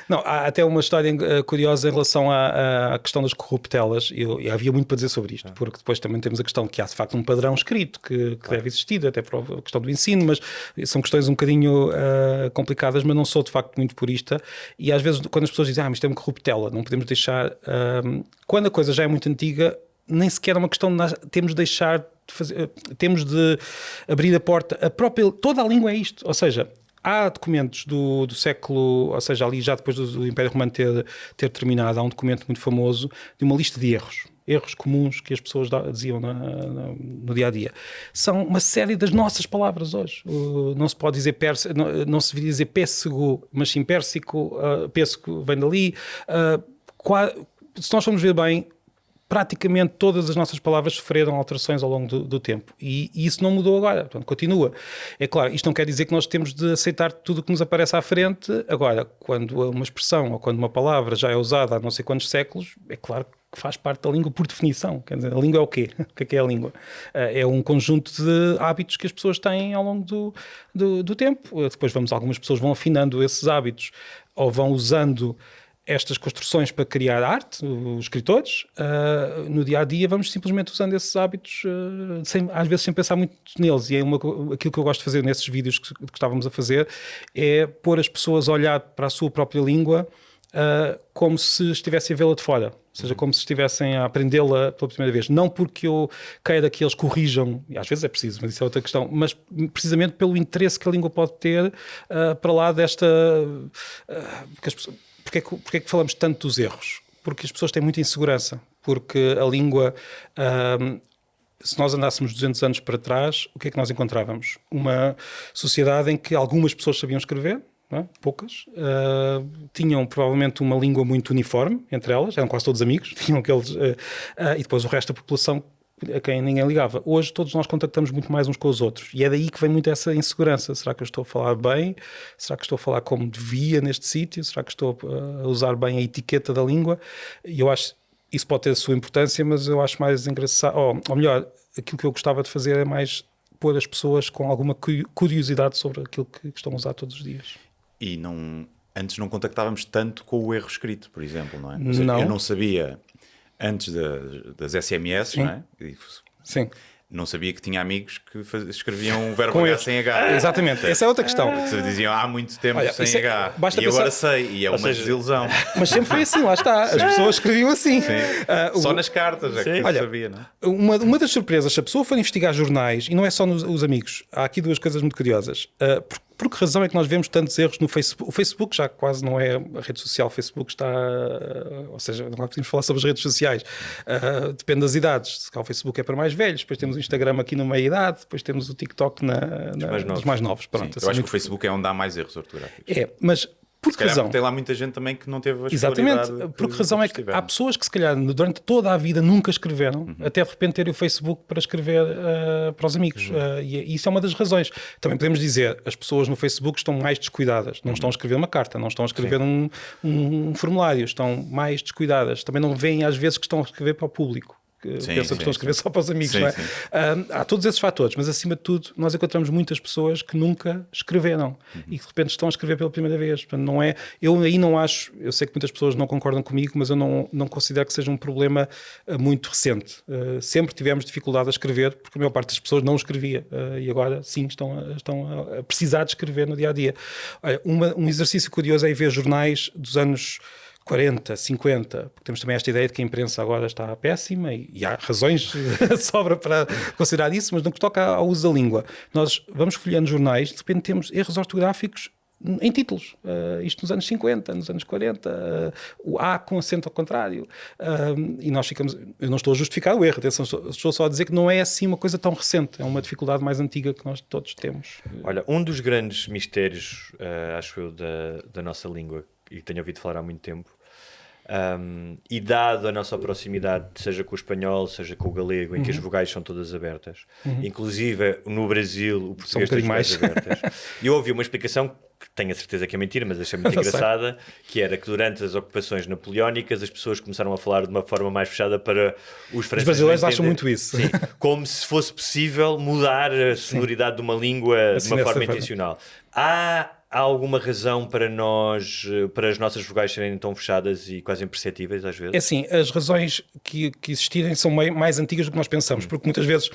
Não, há até uma história curiosa em relação à questão das corruptelas, e havia muito para dizer sobre isto, porque depois também temos a questão que há de facto um padrão escrito que deve existir, até para a questão do ensino, mas são questões um bocadinho complicadas, mas não sou de facto muito purista, e às vezes quando as pessoas dizem isto é uma corruptela, não podemos deixar... quando a coisa já é muito antiga, nem sequer é uma questão de nós temos de deixar de fazer... temos de abrir a porta... toda a língua é isto. Ou seja, há documentos do século, ou seja, ali já depois do Império Romano ter terminado, há um documento muito famoso de uma lista de erros comuns que as pessoas diziam no dia-a-dia. São uma série das nossas palavras hoje. Não se pode dizer não se devia dizer pêssego, mas sim pérsico, pêssego vem dali. Se nós formos ver bem, praticamente todas as nossas palavras sofreram alterações ao longo do tempo. E isso não mudou agora, portanto, continua. É claro, isto não quer dizer que nós temos de aceitar tudo o que nos aparece à frente. Agora, quando uma expressão ou quando uma palavra já é usada há não sei quantos séculos, é claro que faz parte da língua por definição. Quer dizer, a língua é o quê? O que é a língua? É um conjunto de hábitos que as pessoas têm ao longo do tempo. Depois algumas pessoas vão afinando esses hábitos ou vão usando estas construções para criar arte, os escritores. No dia-a-dia vamos simplesmente usando esses hábitos, às vezes sem pensar muito neles, e aquilo que eu gosto de fazer nesses vídeos que estávamos a fazer é pôr as pessoas a olhar para a sua própria língua como se estivessem a vê-la de fora, ou seja, como se estivessem a aprendê-la pela primeira vez, não porque eu queira que eles corrijam, e às vezes é preciso, mas isso é outra questão, mas precisamente pelo interesse que a língua pode ter para lá desta... porque as pessoas... Porquê é que falamos tanto dos erros? Porque as pessoas têm muita insegurança, porque a língua, se nós andássemos 200 anos para trás, o que é que nós encontrávamos? Uma sociedade em que algumas pessoas sabiam escrever, não é? Poucas, tinham provavelmente uma língua muito uniforme entre elas, eram quase todos amigos, tinham aqueles, e depois o resto da população a quem ninguém ligava. Hoje todos nós contactamos muito mais uns com os outros e é daí que vem muito essa insegurança. Será que eu estou a falar bem? Será que estou a falar como devia neste sítio? Será que estou a usar bem a etiqueta da língua? E eu acho isso pode ter a sua importância, mas eu acho mais engraçado, ou melhor, aquilo que eu gostava de fazer é mais pôr as pessoas com alguma curiosidade sobre aquilo que estão a usar todos os dias. E antes não contactávamos tanto com o erro escrito, por exemplo, não é? Não. Eu não sabia... Antes das SMS, Sim. não é? Sim. Não sabia que tinha amigos que escreviam o verbo H sem H. Exatamente, essa é outra questão. Que diziam há muito tempo sem H. Basta e pensar... agora sei, e é uma desilusão. Mas sempre foi assim, lá está. As pessoas escreviam assim. Só nas cartas é que eu sabia, não é? Uma das surpresas, se a pessoa for investigar jornais, e não é só os amigos, há aqui duas coisas muito curiosas. Por que razão é que nós vemos tantos erros no Facebook? O Facebook já quase não é a rede social. O Facebook está... Ou seja, não podemos falar sobre as redes sociais. Depende das idades. O Facebook é para mais velhos, depois temos o Instagram aqui no meia-idade, depois temos o TikTok dos mais novos. Pronto, eu acho que o Facebook é onde há mais erros ortográficos. É, mas... Por que razão? Tem lá muita gente também que não teve a Exatamente. Por que razão é que há pessoas que se calhar durante toda a vida nunca escreveram, até de repente terem o Facebook para escrever para os amigos. E isso é uma das razões. Também podemos dizer, as pessoas no Facebook estão mais descuidadas. Não estão a escrever uma carta, não estão a escrever um formulário, estão mais descuidadas. Também não veem às vezes que estão a escrever para o público. Pensa que estão a escrever só para os amigos, não é? Há todos esses fatores, mas acima de tudo nós encontramos muitas pessoas que nunca escreveram e que de repente estão a escrever pela primeira vez. Portanto, não é, eu aí não acho, eu sei que muitas pessoas não concordam comigo, mas eu não considero que seja um problema muito recente. Sempre tivemos dificuldade a escrever, porque a maior parte das pessoas não escrevia e agora sim estão a precisar de escrever no dia-a-dia. Olha, um exercício curioso é ir ver jornais dos anos 40, 50, porque temos também esta ideia de que a imprensa agora está péssima e há razões sobra para considerar isso, mas no que toca ao uso da língua, nós vamos folheando jornais, de repente temos erros ortográficos em títulos, isto nos anos 50, nos anos 40, o A com acento ao contrário, e nós ficamos, eu não estou a justificar o erro, atenção, estou só a dizer que não é assim uma coisa tão recente, é uma dificuldade mais antiga que nós todos temos. Olha, um dos grandes mistérios, acho eu, da nossa língua, e tenho ouvido falar há muito tempo, e dado a nossa proximidade, seja com o espanhol, seja com o galego, em que as vogais são todas abertas, inclusive no Brasil o português tem mais abertas. E eu ouvi uma explicação que tenho a certeza que é mentira, mas achei muito engraçada, que era que durante as ocupações napoleónicas as pessoas começaram a falar de uma forma mais fechada para os franceses. Os brasileiros acham muito isso. Sim, como se fosse possível mudar a sonoridade de uma língua de uma forma intencional. Há alguma razão para as nossas vogais serem tão fechadas e quase imperceptíveis às vezes? É assim, as razões que existirem são mais antigas do que nós pensamos, porque muitas vezes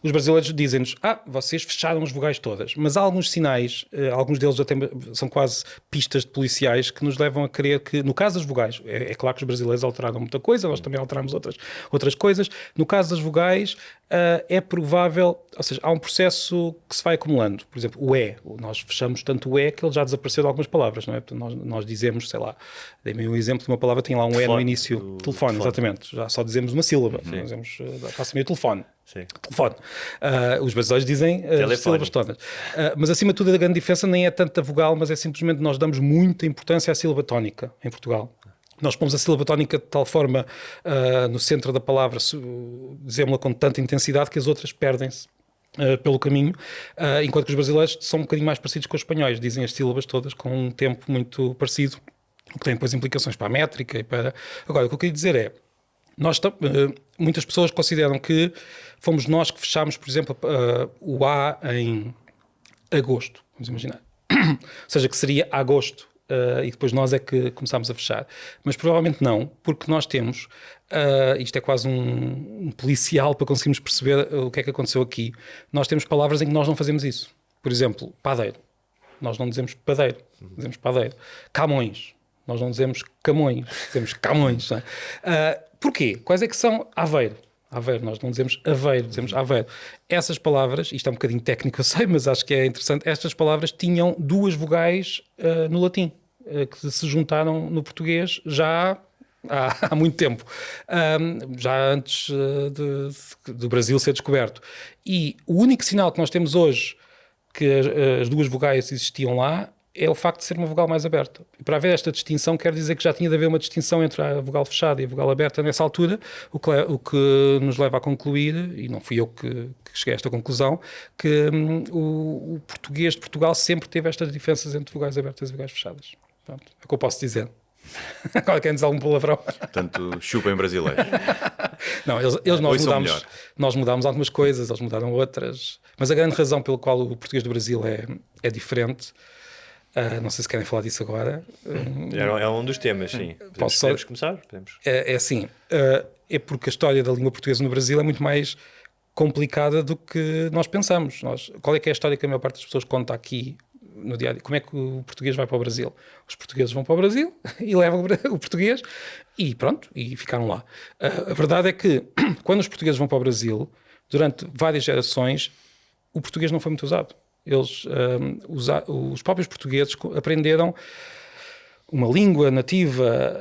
Os brasileiros dizem-nos, vocês fecharam as vogais todas, mas há alguns sinais, alguns deles até são quase pistas de policiais que nos levam a crer que, no caso das vogais, é claro que os brasileiros alteraram muita coisa, nós também alteramos outras coisas, no caso das vogais é provável, ou seja, há um processo que se vai acumulando, por exemplo, o E, nós fechamos tanto o E que ele já desapareceu de algumas palavras, não é? Nós dizemos, sei lá, dei-me um exemplo de uma palavra que tem lá um E no início, telefone, exatamente, já só dizemos uma sílaba, dizemos, passa-me o telefone. Sim. Telefone. Os brasileiros dizem as sílabas todas. Mas acima de tudo a grande diferença nem é tanto a vogal, mas é simplesmente nós damos muita importância à sílaba tónica em Portugal. Nós pomos a sílaba tónica de tal forma no centro da palavra, dizemos-la com tanta intensidade que as outras perdem-se pelo caminho, enquanto que os brasileiros são um bocadinho mais parecidos com os espanhóis, dizem as sílabas todas com um tempo muito parecido, o que tem depois implicações para a métrica e para... Agora, o que eu queria dizer é, muitas pessoas consideram que fomos nós que fechámos, por exemplo, o A em agosto, vamos imaginar. Ou seja, que seria agosto, e depois nós é que começámos a fechar. Mas provavelmente não, porque nós temos, isto é quase um policial para conseguirmos perceber o que é que aconteceu aqui. Nós temos palavras em que nós não fazemos isso. Por exemplo, padeiro. Nós não dizemos padeiro, dizemos padeiro. Camões. Nós não dizemos Camões, dizemos Camões. Não é? Porquê? Quais é que são? Aveiro. Aveiro, nós não dizemos Aveiro, dizemos Aveiro. Essas palavras, isto é um bocadinho técnico, eu sei, mas acho que é interessante, estas palavras tinham duas vogais no latim, que se juntaram no português já há muito tempo, já antes do Brasil ser descoberto. E o único sinal que nós temos hoje que as duas vogais existiam lá é o facto de ser uma vogal mais aberta. E para haver esta distinção, quer dizer que já tinha de haver uma distinção entre a vogal fechada e a vogal aberta nessa altura, o que nos leva a concluir, e não fui eu que cheguei a esta conclusão, que o português de Portugal sempre teve estas diferenças entre vogais abertas e vogais fechadas. Pronto, é o que eu posso dizer. Agora querem dizer algum palavrão? Portanto, chupem brasileiros. Não, nós mudámos algumas coisas, eles mudaram outras. Mas a grande razão pela qual o português do Brasil é diferente... não sei se querem falar disso agora. É um dos temas, sim. Podemos começar? Podemos. É assim, é porque a história da língua portuguesa no Brasil é muito mais complicada do que nós pensamos. Qual é que é a história que a maior parte das pessoas conta aqui no dia a dia? Como é que o português vai para o Brasil? Os portugueses vão para o Brasil e levam o português e pronto, e ficaram lá. A verdade é que quando os portugueses vão para o Brasil, durante várias gerações, o português não foi muito usado. Os próprios portugueses aprenderam uma língua nativa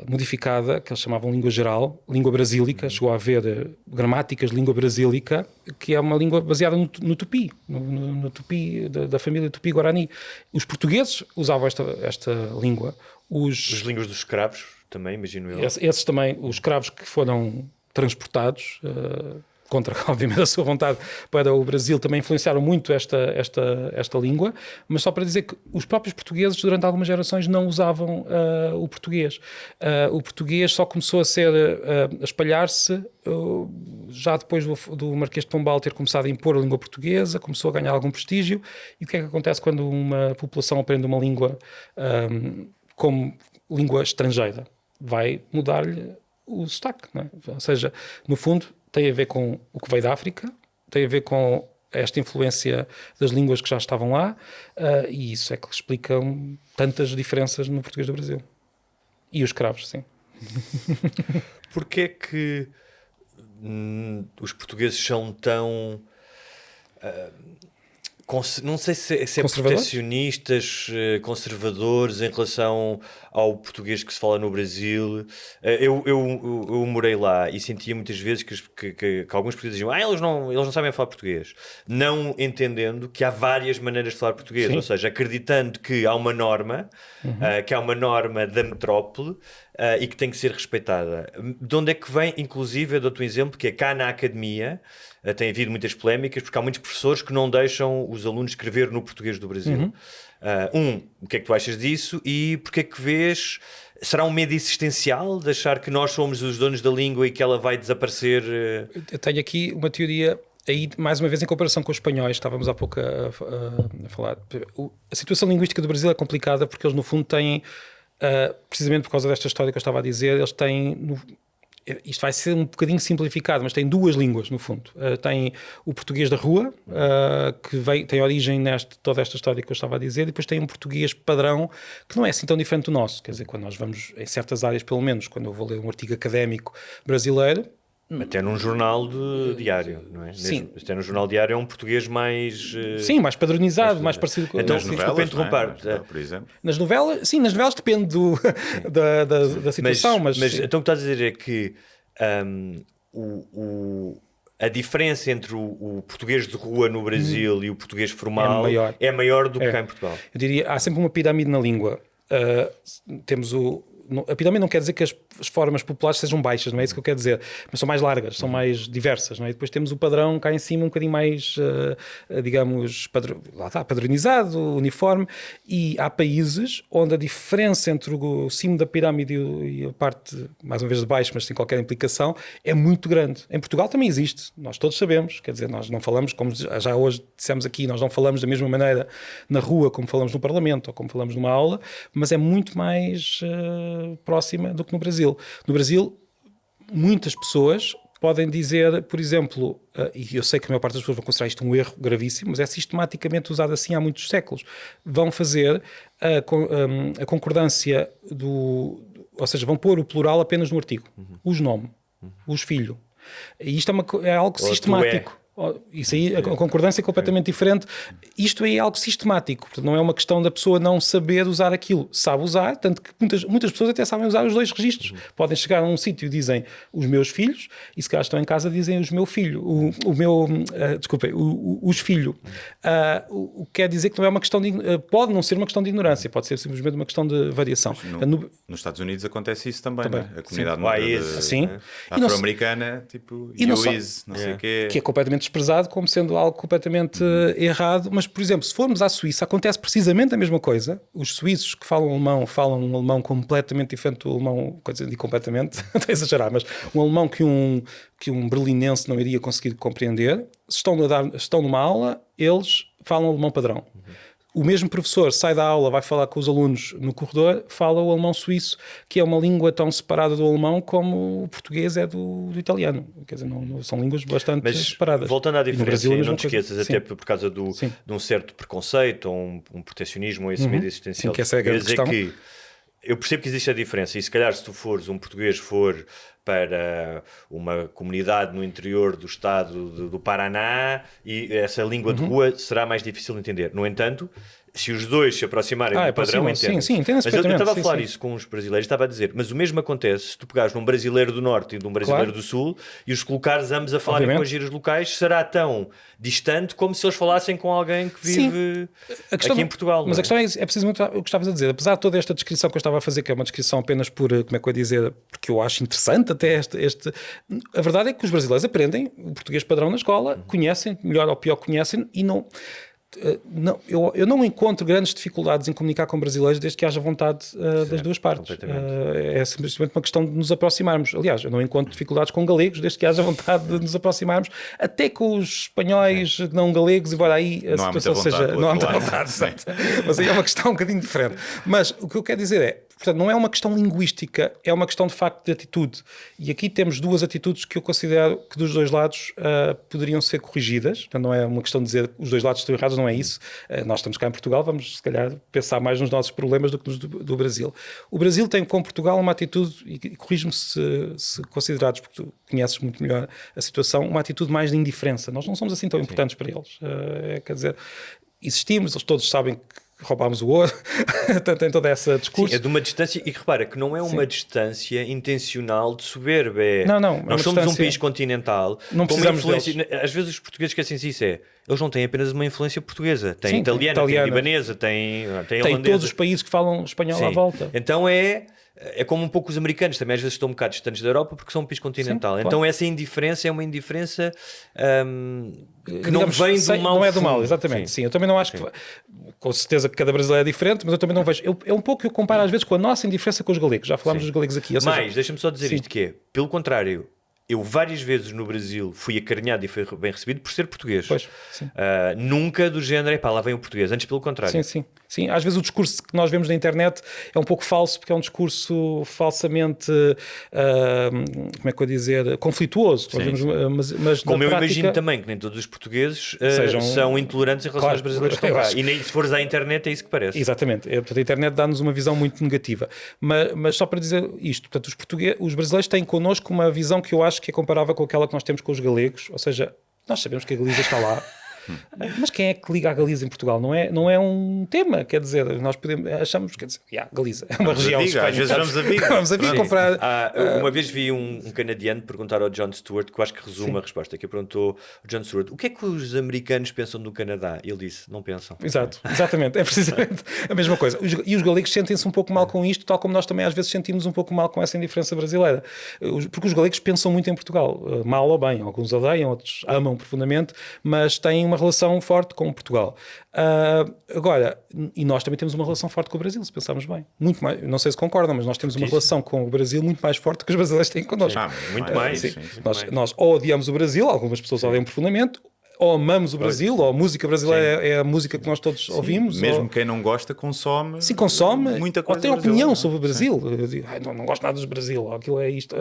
modificada, que eles chamavam língua geral, língua brasílica. Chegou a haver gramáticas de língua brasílica, que é uma língua baseada no tupi, no tupi da família tupi-guarani. Os portugueses usavam esta língua. As línguas dos escravos também, imagino eu. Esses também, os escravos que foram transportados... contra, obviamente, a sua vontade para o Brasil, também influenciaram muito esta língua, mas só para dizer que os próprios portugueses, durante algumas gerações, não usavam o português. O português só começou a espalhar-se já depois do Marquês de Pombal ter começado a impor a língua portuguesa, começou a ganhar algum prestígio. E o que é que acontece quando uma população aprende uma língua como língua estrangeira? Vai mudar-lhe o sotaque, não é? Ou seja, no fundo, tem a ver com o que veio da África, tem a ver com esta influência das línguas que já estavam lá, e isso é que explica tantas diferenças no português do Brasil. E os escravos, sim. Porquê é que os portugueses são tão... não sei se é protecionistas, conservadores em relação ao português que se fala no Brasil. Eu morei lá e sentia muitas vezes que alguns portugueses diziam eles não sabem falar português, não entendendo que há várias maneiras de falar português. Sim. Ou seja, acreditando que há uma norma, que há uma norma da metrópole e que tem que ser respeitada. De onde é que vem, inclusive, eu dou-te um exemplo, que é cá na academia, tem havido muitas polémicas, porque há muitos professores que não deixam os alunos escrever no português do Brasil. O que é que tu achas disso? E porque é que vês... Será um medo existencial de achar que nós somos os donos da língua e que ela vai desaparecer? Eu tenho aqui uma teoria, aí mais uma vez em comparação com os espanhóis, estávamos há pouco a falar. A situação linguística do Brasil é complicada porque eles no fundo têm, precisamente por causa desta história que eu estava a dizer, eles têm... isto vai ser um bocadinho simplificado, mas tem duas línguas, no fundo. Tem o português da rua, que tem origem toda esta história que eu estava a dizer, e depois tem um português padrão, que não é assim tão diferente do nosso. Quer dizer, quando nós vamos, em certas áreas pelo menos, quando eu vou ler um artigo académico brasileiro, até num jornal diário, não é? Sim. Até no jornal diário é um português mais... Sim, mais padronizado, mais parecido com... Então, nas novelas, por exemplo. Nas novelas depende da situação, mas então o que estás a dizer é que a diferença entre o português de rua no Brasil e o português formal é maior do que cá em Portugal. Eu diria, há sempre uma pirâmide na língua. Temos a pirâmide não quer dizer que as formas populares sejam baixas, não é isso que eu quero dizer, mas são mais largas, são mais diversas, não é? E depois temos o padrão cá em cima um bocadinho mais, digamos, padronizado, uniforme, e há países onde a diferença entre o cimo da pirâmide e a parte, mais uma vez, de baixo, mas sem qualquer implicação, é muito grande. Em Portugal também existe, nós todos sabemos, quer dizer, nós não falamos, como já hoje dissemos aqui, nós não falamos da mesma maneira na rua como falamos no Parlamento ou como falamos numa aula, mas é muito mais próxima do que no Brasil. No Brasil, muitas pessoas podem dizer, por exemplo, e eu sei que a maior parte das pessoas vão considerar isto um erro gravíssimo, mas é sistematicamente usado assim há muitos séculos. Vão fazer a concordância ou seja, vão pôr o plural apenas no artigo. Os nome, os filho. E isto é algo sistemático. Isso aí, a concordância é completamente diferente. Isto aí é algo sistemático, portanto, não é uma questão da pessoa não saber usar aquilo. Sabe usar, tanto que muitas pessoas até sabem usar os dois registros. Podem chegar a um sítio e dizem os meus filhos, e se calhar estão em casa dizem os meu filho, os filho. O que quer dizer que não é uma questão de, pode não ser uma questão de ignorância, pode ser simplesmente uma questão de variação. Nos Estados Unidos acontece isso também. Não é? A comunidade afro-americana, tipo, não sei o quê. Que é completamente desprezado como sendo algo completamente errado, mas, por exemplo, se formos à Suíça, acontece precisamente a mesma coisa. Os suíços que falam um alemão completamente diferente do alemão, quer dizer, completamente, não estou a exagerar, mas um alemão que um berlinense não iria conseguir compreender. Se estão numa aula, eles falam alemão padrão. O mesmo professor sai da aula, vai falar com os alunos no corredor, fala o alemão suíço, que é uma língua tão separada do alemão como o português é do italiano. Quer dizer, são línguas bastante separadas. Voltando à diferença, não te esqueças, até por causa de um certo preconceito, ou um protecionismo, ou esse medo existencial. Sim, que essa é a grande questão. Que eu percebo que existe a diferença, e se calhar se tu fores um português, for para uma comunidade no interior do estado do Paraná, e essa língua de rua será mais difícil de entender. No entanto, se os dois se aproximarem do padrão, entendem. Sim, entendem-se mas eu perfeitamente. estava a falar isso com os brasileiros, estava a dizer, mas o mesmo acontece se tu pegares num brasileiro do Norte e de um brasileiro do Sul e os colocares ambos a falarem com as gírias locais, será tão distante como se eles falassem com alguém que vive aqui em Portugal. Mas a questão é precisamente o que estavas a dizer. Apesar de toda esta descrição que eu estava a fazer, que é uma descrição apenas por, como é que eu ia dizer, porque eu acho interessante até a verdade é que os brasileiros aprendem o português padrão na escola, conhecem, melhor ou pior conhecem, e eu não encontro grandes dificuldades em comunicar com brasileiros desde que haja vontade das duas partes. É simplesmente uma questão de nos aproximarmos. Aliás, eu não encontro dificuldades com galegos desde que haja vontade de nos aproximarmos, até com os espanhóis não galegos, embora aí a situação seja... Não há muita vontade, mas aí é uma questão um bocadinho diferente. Mas o que eu quero dizer é, portanto, não é uma questão linguística, é uma questão de facto de atitude. E aqui temos duas atitudes que eu considero que dos dois lados poderiam ser corrigidas. Portanto, não é uma questão de dizer que os dois lados estão errados, não é isso. Nós estamos cá em Portugal, vamos se calhar pensar mais nos nossos problemas do que nos do Brasil. O Brasil tem com Portugal uma atitude, e corrijo-me se considerados, porque tu conheces muito melhor a situação, uma atitude mais de indiferença. Nós não somos assim tão importantes para eles. Quer dizer, existimos, eles todos sabem que roubámos o ouro, tem toda essa discurso. Sim, é de uma distância, e repara que não é uma distância intencional de soberba. Nós somos um país continental, não precisamos influência, às vezes os portugueses esquecem-se isso, eles não têm apenas uma influência portuguesa, têm italiana, têm libanesa, têm holandesa. Tem todos os países que falam espanhol à volta. Então é como um pouco os americanos, também às vezes estão um bocado distantes da Europa porque são um país continental. Sim, então essa indiferença é uma indiferença que não vem do mal. Não é do mal, exatamente. Sim, eu também não acho que... Com certeza que cada brasileiro é diferente, mas eu também não vejo... É um pouco que eu comparo às vezes com a nossa indiferença com os galegos. Já falámos dos galegos aqui. Mas, deixa-me só dizer isto que é, pelo contrário, eu várias vezes no Brasil fui acarinhado e fui bem recebido por ser português. Pois, sim. Nunca do género, epá, lá vem o português, antes pelo contrário. Sim, às vezes o discurso que nós vemos na internet é um pouco falso, porque é um discurso falsamente, como é que eu ia dizer, conflituoso. Mas como eu prática... imagino também que nem todos os portugueses são intolerantes em relação aos brasileiros que estão cá. E nem se fores à internet é isso que parece. Exatamente. Portanto, a internet dá-nos uma visão muito negativa. Mas só para dizer isto, portanto, os brasileiros têm connosco uma visão que eu acho que é comparável com aquela que nós temos com os galegos, ou seja, nós sabemos que a Galiza está lá. Mas quem é que liga a Galiza em Portugal? Não é um tema, quer dizer, nós achamos, quer dizer, Galiza é uma região. Às vezes vamos a Vigo. Vamos a Vigo comprar. Uma vez vi um canadiano perguntar ao Jon Stewart, que eu acho que resume a resposta, que perguntou ao Jon Stewart: o que é que os americanos pensam do Canadá? Ele disse: não pensam. Exatamente, é precisamente a mesma coisa. E os galegos sentem-se um pouco mal com isto, tal como nós também às vezes sentimos um pouco mal com essa indiferença brasileira. Porque os galegos pensam muito em Portugal, mal ou bem. Alguns odeiam, outros amam profundamente, mas têm uma relação forte com Portugal. Agora, e nós também temos uma relação forte com o Brasil, se pensarmos bem. Muito mais, não sei se concordam, mas nós temos uma relação com o Brasil muito mais forte do que os brasileiros têm connosco. Muito mais. Nós ou odiamos o Brasil, algumas pessoas odeiam profundamente, ou amamos o Brasil, ou a música brasileira é a música que nós todos ouvimos. Mesmo quem não gosta, consome. Sim, consome. Muita coisa. Ou tem opinião sobre o Brasil. Eu digo, não gosto nada do Brasil, ou aquilo é isto.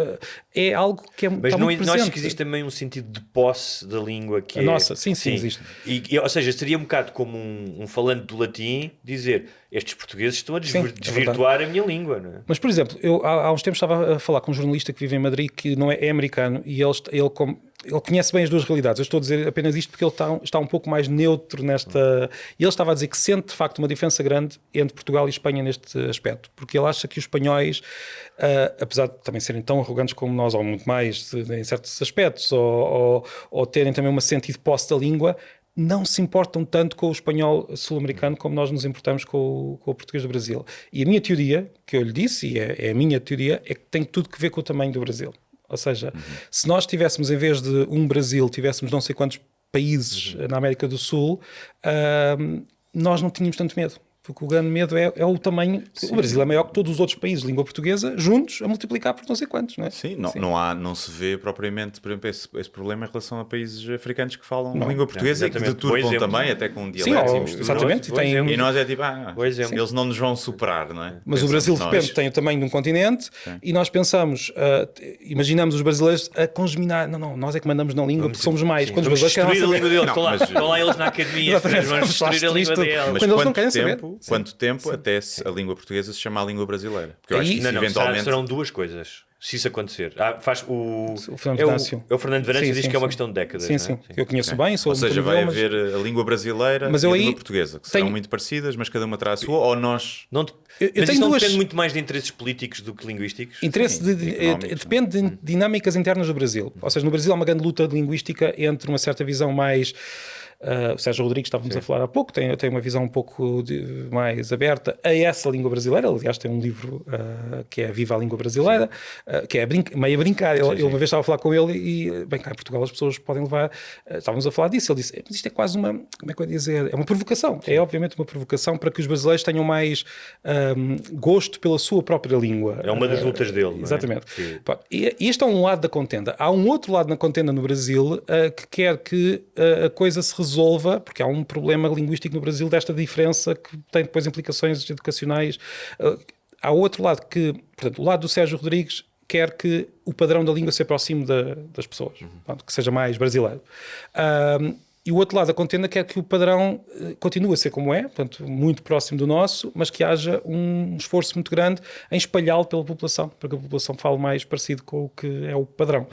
É algo que é mas não acho que existe também um sentido de posse da língua que Nossa, sim, existe. Ou seja, seria um bocado como um falante do latim dizer: estes portugueses estão a desvirtuar a minha língua. Não é? Mas, por exemplo, eu há uns tempos estava a falar com um jornalista que vive em Madrid, que não é americano, e ele conhece bem as duas realidades. Eu estou a dizer apenas isto porque ele está um pouco mais neutro nesta... E ele estava a dizer que sente, de facto, uma diferença grande entre Portugal e Espanha neste aspecto. Porque ele acha que os espanhóis, apesar de também serem tão arrogantes como nós, ou muito mais em certos aspectos, ou terem também uma sentido de posse da língua, não se importam tanto com o espanhol sul-americano como nós nos importamos com o português do Brasil. E a minha teoria, que eu lhe disse, e é a minha teoria, é que tem tudo que ver com o tamanho do Brasil. Ou seja, se nós tivéssemos, em vez de um Brasil, tivéssemos não sei quantos países na América do Sul, nós não tínhamos tanto medo. Porque o grande medo é o tamanho. Sim. O Brasil é maior que todos os outros países de língua portuguesa, juntos, a multiplicar por não sei quantos, não é? Sim, não se vê propriamente, por exemplo, esse problema em relação a países africanos que falam língua portuguesa e que deturpam também, até com dialetos. Sim, exatamente. E nós é tipo, eles não nos vão superar, não é? Mas o Brasil, de repente, tem o tamanho de um continente e nós pensamos, imaginamos os brasileiros a congeminar. Não, nós é que mandamos na língua porque somos mais. Quando os brasileiros querem a língua deles, estão lá eles na academia, vamos destruir a língua deles. Mas quando eles não querem saber. Quanto tempo até a língua portuguesa se chama a língua brasileira? Porque eu acho que eventualmente... serão duas coisas. Se isso acontecer, o Fernando Venâncio. O Fernando Venâncio diz que é uma questão de décadas. Sim. Eu conheço bem, sou. Ou seja, vai haver a língua brasileira e a língua portuguesa, que serão muito parecidas, mas cada uma terá a sua, ou nós... Mas isso não depende muito mais de interesses políticos do que linguísticos? Depende de dinâmicas internas do Brasil. Ou seja, no Brasil há uma grande luta linguística entre uma certa visão mais... o Sérgio Rodrigues, estávamos a falar há pouco, tem uma visão um pouco mais aberta a essa língua brasileira. Aliás, tem um livro que é Viva a Língua Brasileira, que é meio a brincar. Ele uma vez estava a falar com ele e, bem, cá em Portugal as pessoas podem levar... estávamos a falar disso. Ele disse, mas isto é quase uma... Como é que eu ia dizer? É uma provocação. É obviamente uma provocação para que os brasileiros tenham mais gosto pela sua própria língua. É uma das lutas dele. Exatamente. E este é um lado da contenda. Há um outro lado na contenda no Brasil que quer que a coisa se resolva, porque há um problema linguístico no Brasil desta diferença que tem depois implicações educacionais. Há outro lado que, portanto, o lado do Sérgio Rodrigues quer que o padrão da língua se aproxime das pessoas, que seja mais brasileiro. E o outro lado da contenda quer que o padrão continue a ser como é, portanto, muito próximo do nosso, mas que haja um esforço muito grande em espalhá-lo pela população, para que a população fale mais parecido com o que é o padrão.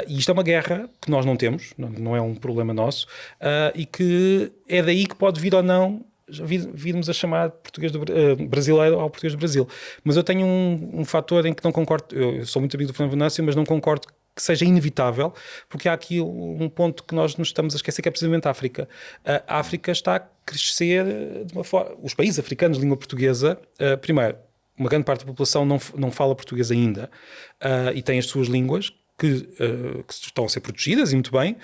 E isto é uma guerra que nós não temos, não é um problema nosso, e que é daí que pode vir ou não virmos a chamar português brasileiro ao português do Brasil. Mas eu tenho um fator em que não concordo, eu sou muito amigo do Fernando Venâncio, mas não concordo que seja inevitável, porque há aqui um ponto que nós nos estamos a esquecer, que é precisamente a África. A África está a crescer de uma forma... Os países africanos de língua portuguesa, primeiro, uma grande parte da população não fala português ainda e tem as suas línguas, que estão a ser protegidas e muito bem,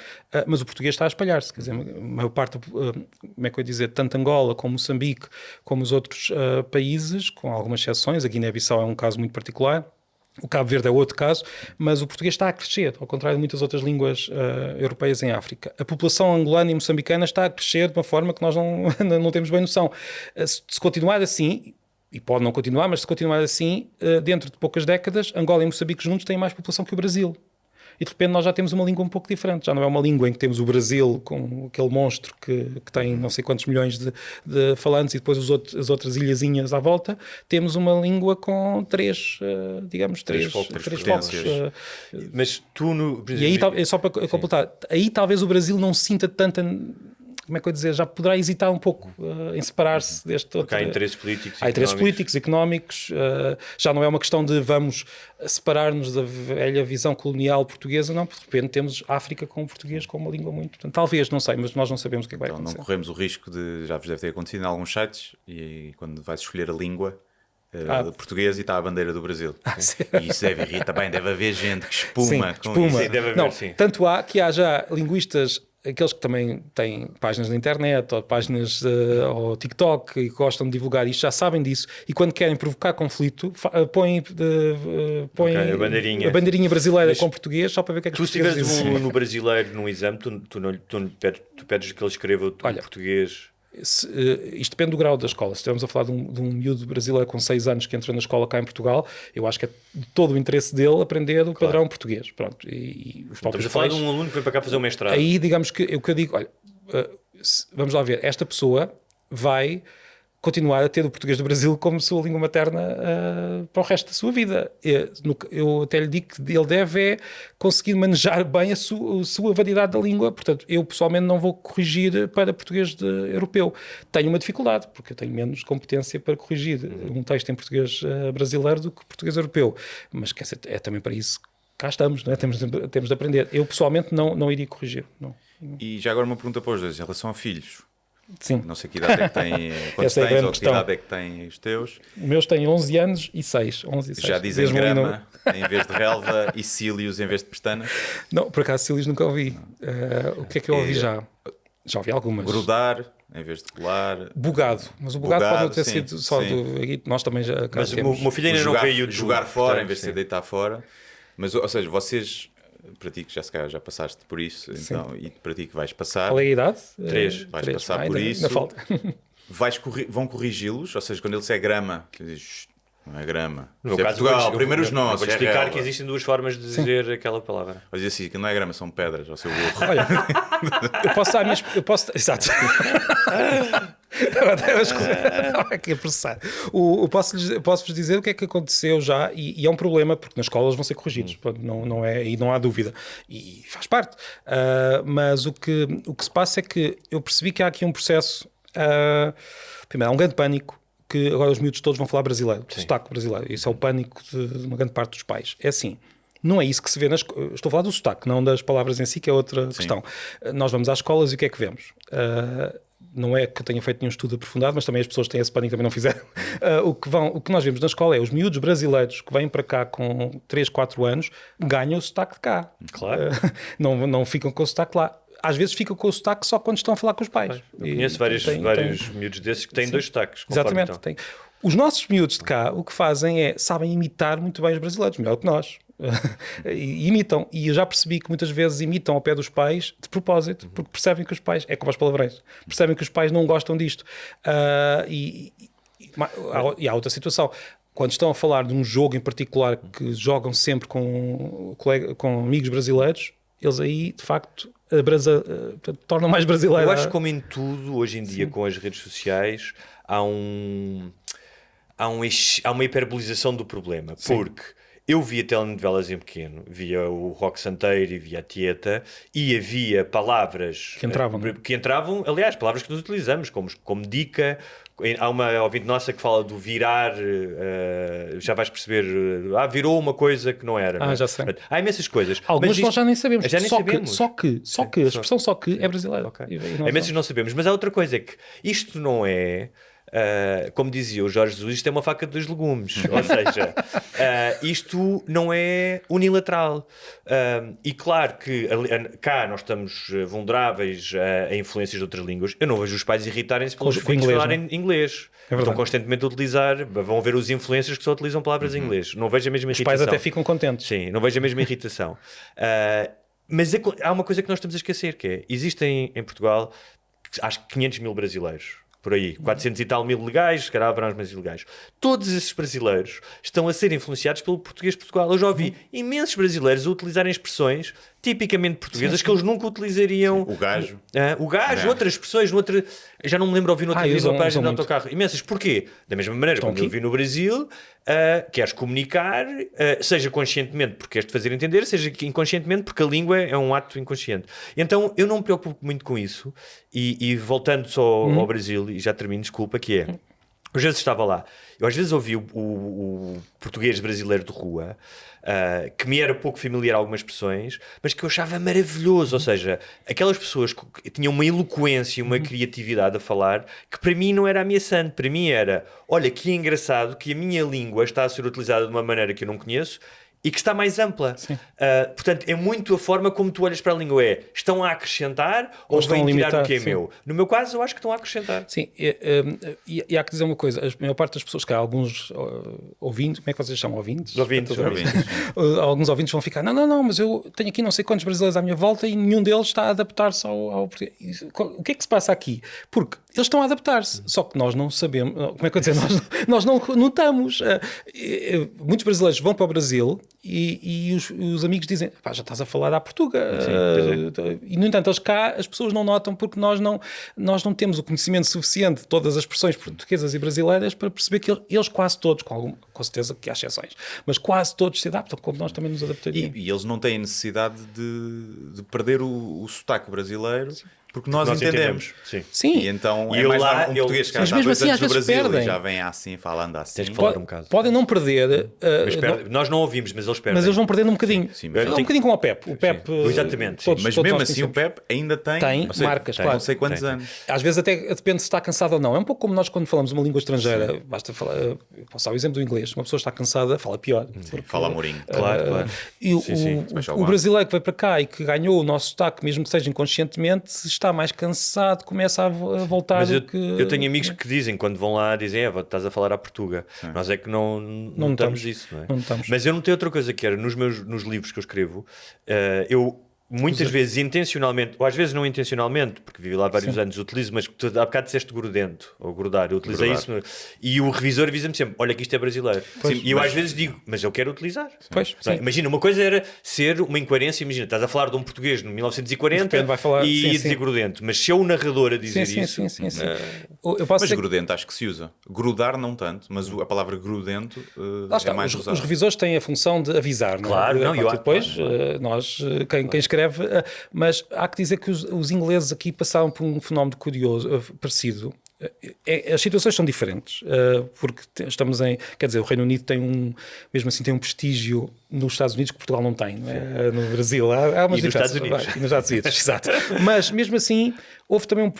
mas o português está a espalhar-se. Quer dizer, a maior parte, como é que eu ia dizer, tanto Angola como Moçambique, como os outros países, com algumas exceções, a Guiné-Bissau é um caso muito particular, O Cabo Verde é outro caso, mas o português está a crescer, ao contrário de muitas outras línguas europeias em África. A população angolana e moçambicana está a crescer de uma forma que nós não temos bem noção. Se continuar assim, e pode não continuar, mas se continuar assim, dentro de poucas décadas, Angola e Moçambique juntos têm mais população que o Brasil. E de repente nós já temos uma língua um pouco diferente. Já não é uma língua em que temos o Brasil com aquele monstro que tem não sei quantos milhões de falantes e depois as outras ilhazinhas à volta. Temos uma língua com três focos. Mas tu no... E aí, só para completar, aí talvez o Brasil não sinta tanta... Como é que eu ia dizer? Já poderá hesitar um pouco em separar-se deste outro. Porque há interesses políticos Há interesses políticos, económicos. Já não é uma questão de vamos separar-nos da velha visão colonial portuguesa, não, porque de repente temos África com o português com uma língua muito. Portanto, talvez, não sei, mas nós não sabemos o que é que vai acontecer. Não corremos o risco de, já vos deve ter acontecido em alguns sites, e quando vais escolher a língua português e está a bandeira do Brasil. E isso deve irritar também, deve haver gente que espuma. Sim, deve haver, sim. Tanto há que há já linguistas, aqueles que também têm páginas na internet ou páginas ou TikTok e gostam de divulgar isto, já sabem disso, e quando querem provocar conflito põem a bandeirinha brasileira com português só para ver o que é que tu estiveres no brasileiro num exame, tu pedes que ele escreva o português. Isto depende do grau da escola. Se estivermos a falar de um miúdo brasileiro com 6 anos que entra na escola cá em Portugal, eu acho que é todo o interesse dele aprender o padrão português. Pronto. E os Estamos a falar de um aluno que vem para cá fazer um mestrado. Aí, digamos que o que eu digo, olha, vamos lá ver, esta pessoa vai continuar a ter o português do Brasil como sua língua materna para o resto da sua vida. Eu até lhe digo que ele deve conseguir manejar bem a sua variedade da língua. Portanto, eu pessoalmente não vou corrigir para português europeu. Tenho uma dificuldade, porque eu tenho menos competência para corrigir um texto em português brasileiro do que português europeu. Mas quer dizer, é também para isso que cá estamos, não é? Temos de aprender. Eu pessoalmente não iria corrigir. Não. E já agora uma pergunta para os dois, em relação a filhos. Sim. Não sei que idade é que têm, quantos tens ou que idade é que têm os teus. Os meus têm 11 anos e 6. Já dizem grama em vez de relva e cílios em vez de pestanas? Não, por acaso cílios nunca ouvi. O que é que eu ouvi já? Já ouvi algumas. Grudar em vez de colar. Bugado. Mas o bugado pode não ter sido só do... Nós também já... Mas o meu filho ainda não veio de jogar fora em vez de deitar fora. Mas, ou seja, vocês... Para ti que já passaste por isso, então, e para ti que vais passar. Qual é a idade? 3. Vais passar por isso. Ainda falta. Vão corrigi-los, ou seja, quando ele disser grama, tu dizes, não é grama. No caso, Portugal, primeiro os nossos. Vou explicar que existem duas formas de dizer aquela palavra. Vais dizer assim, que não é grama, são pedras, ao seu burro. Olha, eu posso. Exato. Aqui a processar. Posso-vos dizer o que é que aconteceu já, e é um problema, porque nas escolas vão ser corrigidos, não é, e não há dúvida, e faz parte. Mas o que se passa é que eu percebi que há aqui um processo. Primeiro, há um grande pânico que agora os miúdos todos vão falar brasileiro, sotaque brasileiro. Isso é o pânico de uma grande parte dos pais. É assim. Não é isso que se vê estou a falar do sotaque, não das palavras em si, que é outra questão. Nós vamos às escolas e o que é que vemos? Não é que eu tenha feito nenhum estudo aprofundado, mas também as pessoas têm esse pânico, também não fizeram. O que nós vemos na escola é os miúdos brasileiros que vêm para cá com 3, 4 anos, ganham o sotaque de cá. Claro. Não ficam com o sotaque lá. Às vezes ficam com o sotaque só quando estão a falar com os pais. Eu conheço vários miúdos desses que têm 2 sotaques. Exatamente. Os nossos miúdos de cá, o que fazem é, sabem imitar muito bem os brasileiros, melhor que nós. E imitam, e eu já percebi que muitas vezes imitam ao pé dos pais de propósito, porque percebem que os pais, é como as palavrões, percebem que os pais não gostam disto. E há outra situação, quando estão a falar de um jogo em particular que jogam sempre com amigos brasileiros, eles aí de facto tornam mais brasileiro. Eu acho que, como em tudo hoje em dia, com as redes sociais, há uma hiperbolização do problema. Porque eu via telenovelas em pequeno, via o Roque Santeiro e via a Tieta, e havia palavras que entravam, aliás, palavras que nós utilizamos, como dica. Há uma ouvinte nossa que fala do virar, já vais perceber, virou uma coisa que não era. Já sei. Há imensas coisas. Algumas nós já nem sabemos. Só que a expressão só que é brasileira. Há imensas não sabemos. Mas há outra coisa, é que isto não é como dizia o Jorge Jesus, isto é uma faca de dois legumes. Ou seja, isto não é unilateral. E claro que cá nós estamos vulneráveis a influências de outras línguas. Eu não vejo os pais irritarem-se pelos filhos falarem inglês. Estão constantemente a utilizar, vão ver os influencers que só utilizam palavras em inglês. Não vejo a mesma irritação. Os pais até ficam contentes. Sim, não vejo a mesma irritação. Mas há uma coisa que nós estamos a esquecer, que é, existem em Portugal, acho que 500 mil brasileiros, por aí, 400 e tal mil legais, se calhar haverá uns mais ilegais. Todos esses brasileiros estão a ser influenciados pelo português de Portugal. Eu já ouvi imensos brasileiros a utilizarem expressões tipicamente portuguesas que eles nunca utilizariam. O gajo. O gajo, outras expressões, já não me lembro, ouvi noutra vídeo, página de autocarro. Imensas. Porquê? Da mesma maneira, quando eu vi no Brasil, queres comunicar, seja conscientemente porque queres te fazer entender, seja inconscientemente porque a língua é um ato inconsciente. Então eu não me preocupo muito com isso. E voltando só ao Brasil, e já termino, desculpa, que é... Eu às vezes estava lá, eu às vezes ouvi o português brasileiro de rua, que me era pouco familiar a algumas expressões, mas que eu achava maravilhoso. Ou seja, aquelas pessoas que tinham uma eloquência, uma criatividade a falar, que para mim não era ameaçante. Para mim era, olha, que engraçado que a minha língua está a ser utilizada de uma maneira que eu não conheço e que está mais ampla. Portanto, é muito a forma como tu olhas para a língua. Estão a acrescentar ou vêm tirar o que é meu? No meu caso, eu acho que estão a acrescentar. Sim, e há que dizer uma coisa. A maior parte das pessoas, que há alguns ouvintes, como é que vocês chamam? Ouvintes? Ouvintes. Alguns ouvintes vão ficar, não, mas eu tenho aqui não sei quantos brasileiros à minha volta e nenhum deles está a adaptar-se ao português. O que é que se passa aqui? Porque eles estão a adaptar-se, só que nós não sabemos, como é que eu dizer, nós não notamos. Muitos brasileiros vão para o Brasil e os amigos dizem, já estás a falar à Portuga. E no entanto, as pessoas não notam porque nós não temos o conhecimento suficiente de todas as expressões portuguesas e brasileiras para perceber que eles quase todos, com certeza que há exceções, mas quase todos se adaptam, como nós também nos adaptaríamos. E eles não têm necessidade de perder o sotaque brasileiro. Porque nós entendemos. Sim. E então é mais lá, um português que mesmo assim às do vezes Brasil perdem. E já vem assim, falando assim. Tens que falar um bocado. Podem não perder. Nós não ouvimos, mas eles perdem. Mas eles vão perdendo um bocadinho. Sim, um bocadinho como o Pep. O Pep exatamente. Mas mesmo assim o Pep ainda tem marcas, claro. Não sei quantos anos. Às vezes até depende se está cansado ou não. É um pouco como nós quando falamos uma língua estrangeira. Basta falar, posso dar o exemplo do inglês. Uma pessoa está cansada, fala pior. Fala amorinho. Claro. E o brasileiro que veio para cá e que ganhou o nosso sotaque, mesmo que seja inconscientemente, está mais cansado, começa a voltar. Mas eu tenho amigos que dizem, quando vão lá, dizem, estás a falar à Portuga. Nós é que não notamos isso, não é? Não notamos. Mas eu não tenho outra coisa que era, nos livros que eu escrevo, eu muitas vezes intencionalmente, ou às vezes não intencionalmente, porque vivi lá vários anos, utilizo, mas tu há bocado disseste grudento, ou grudar, eu utilizei isso, e o revisor avisa-me sempre, olha que isto é brasileiro. E eu às vezes digo, mas eu quero utilizar. Imagina, uma coisa era ser uma incoerência, imagina, estás a falar de um português no 1940 vai falar, e dizer grudento, mas se é o narrador a dizer isso... Mas grudento acho que se usa. Grudar não tanto, mas a palavra grudento é mais usada. Os revisores têm a função de avisar, não é? Claro, depois, nós, quem escreve, mas há que dizer que os ingleses aqui passaram por um fenómeno curioso, parecido. As situações são diferentes, porque estamos quer dizer, o Reino Unido tem mesmo assim tem um prestígio nos Estados Unidos que Portugal não tem, não é? No Brasil há umas diferenças. E nos Estados Unidos, exato. Mas mesmo assim, houve também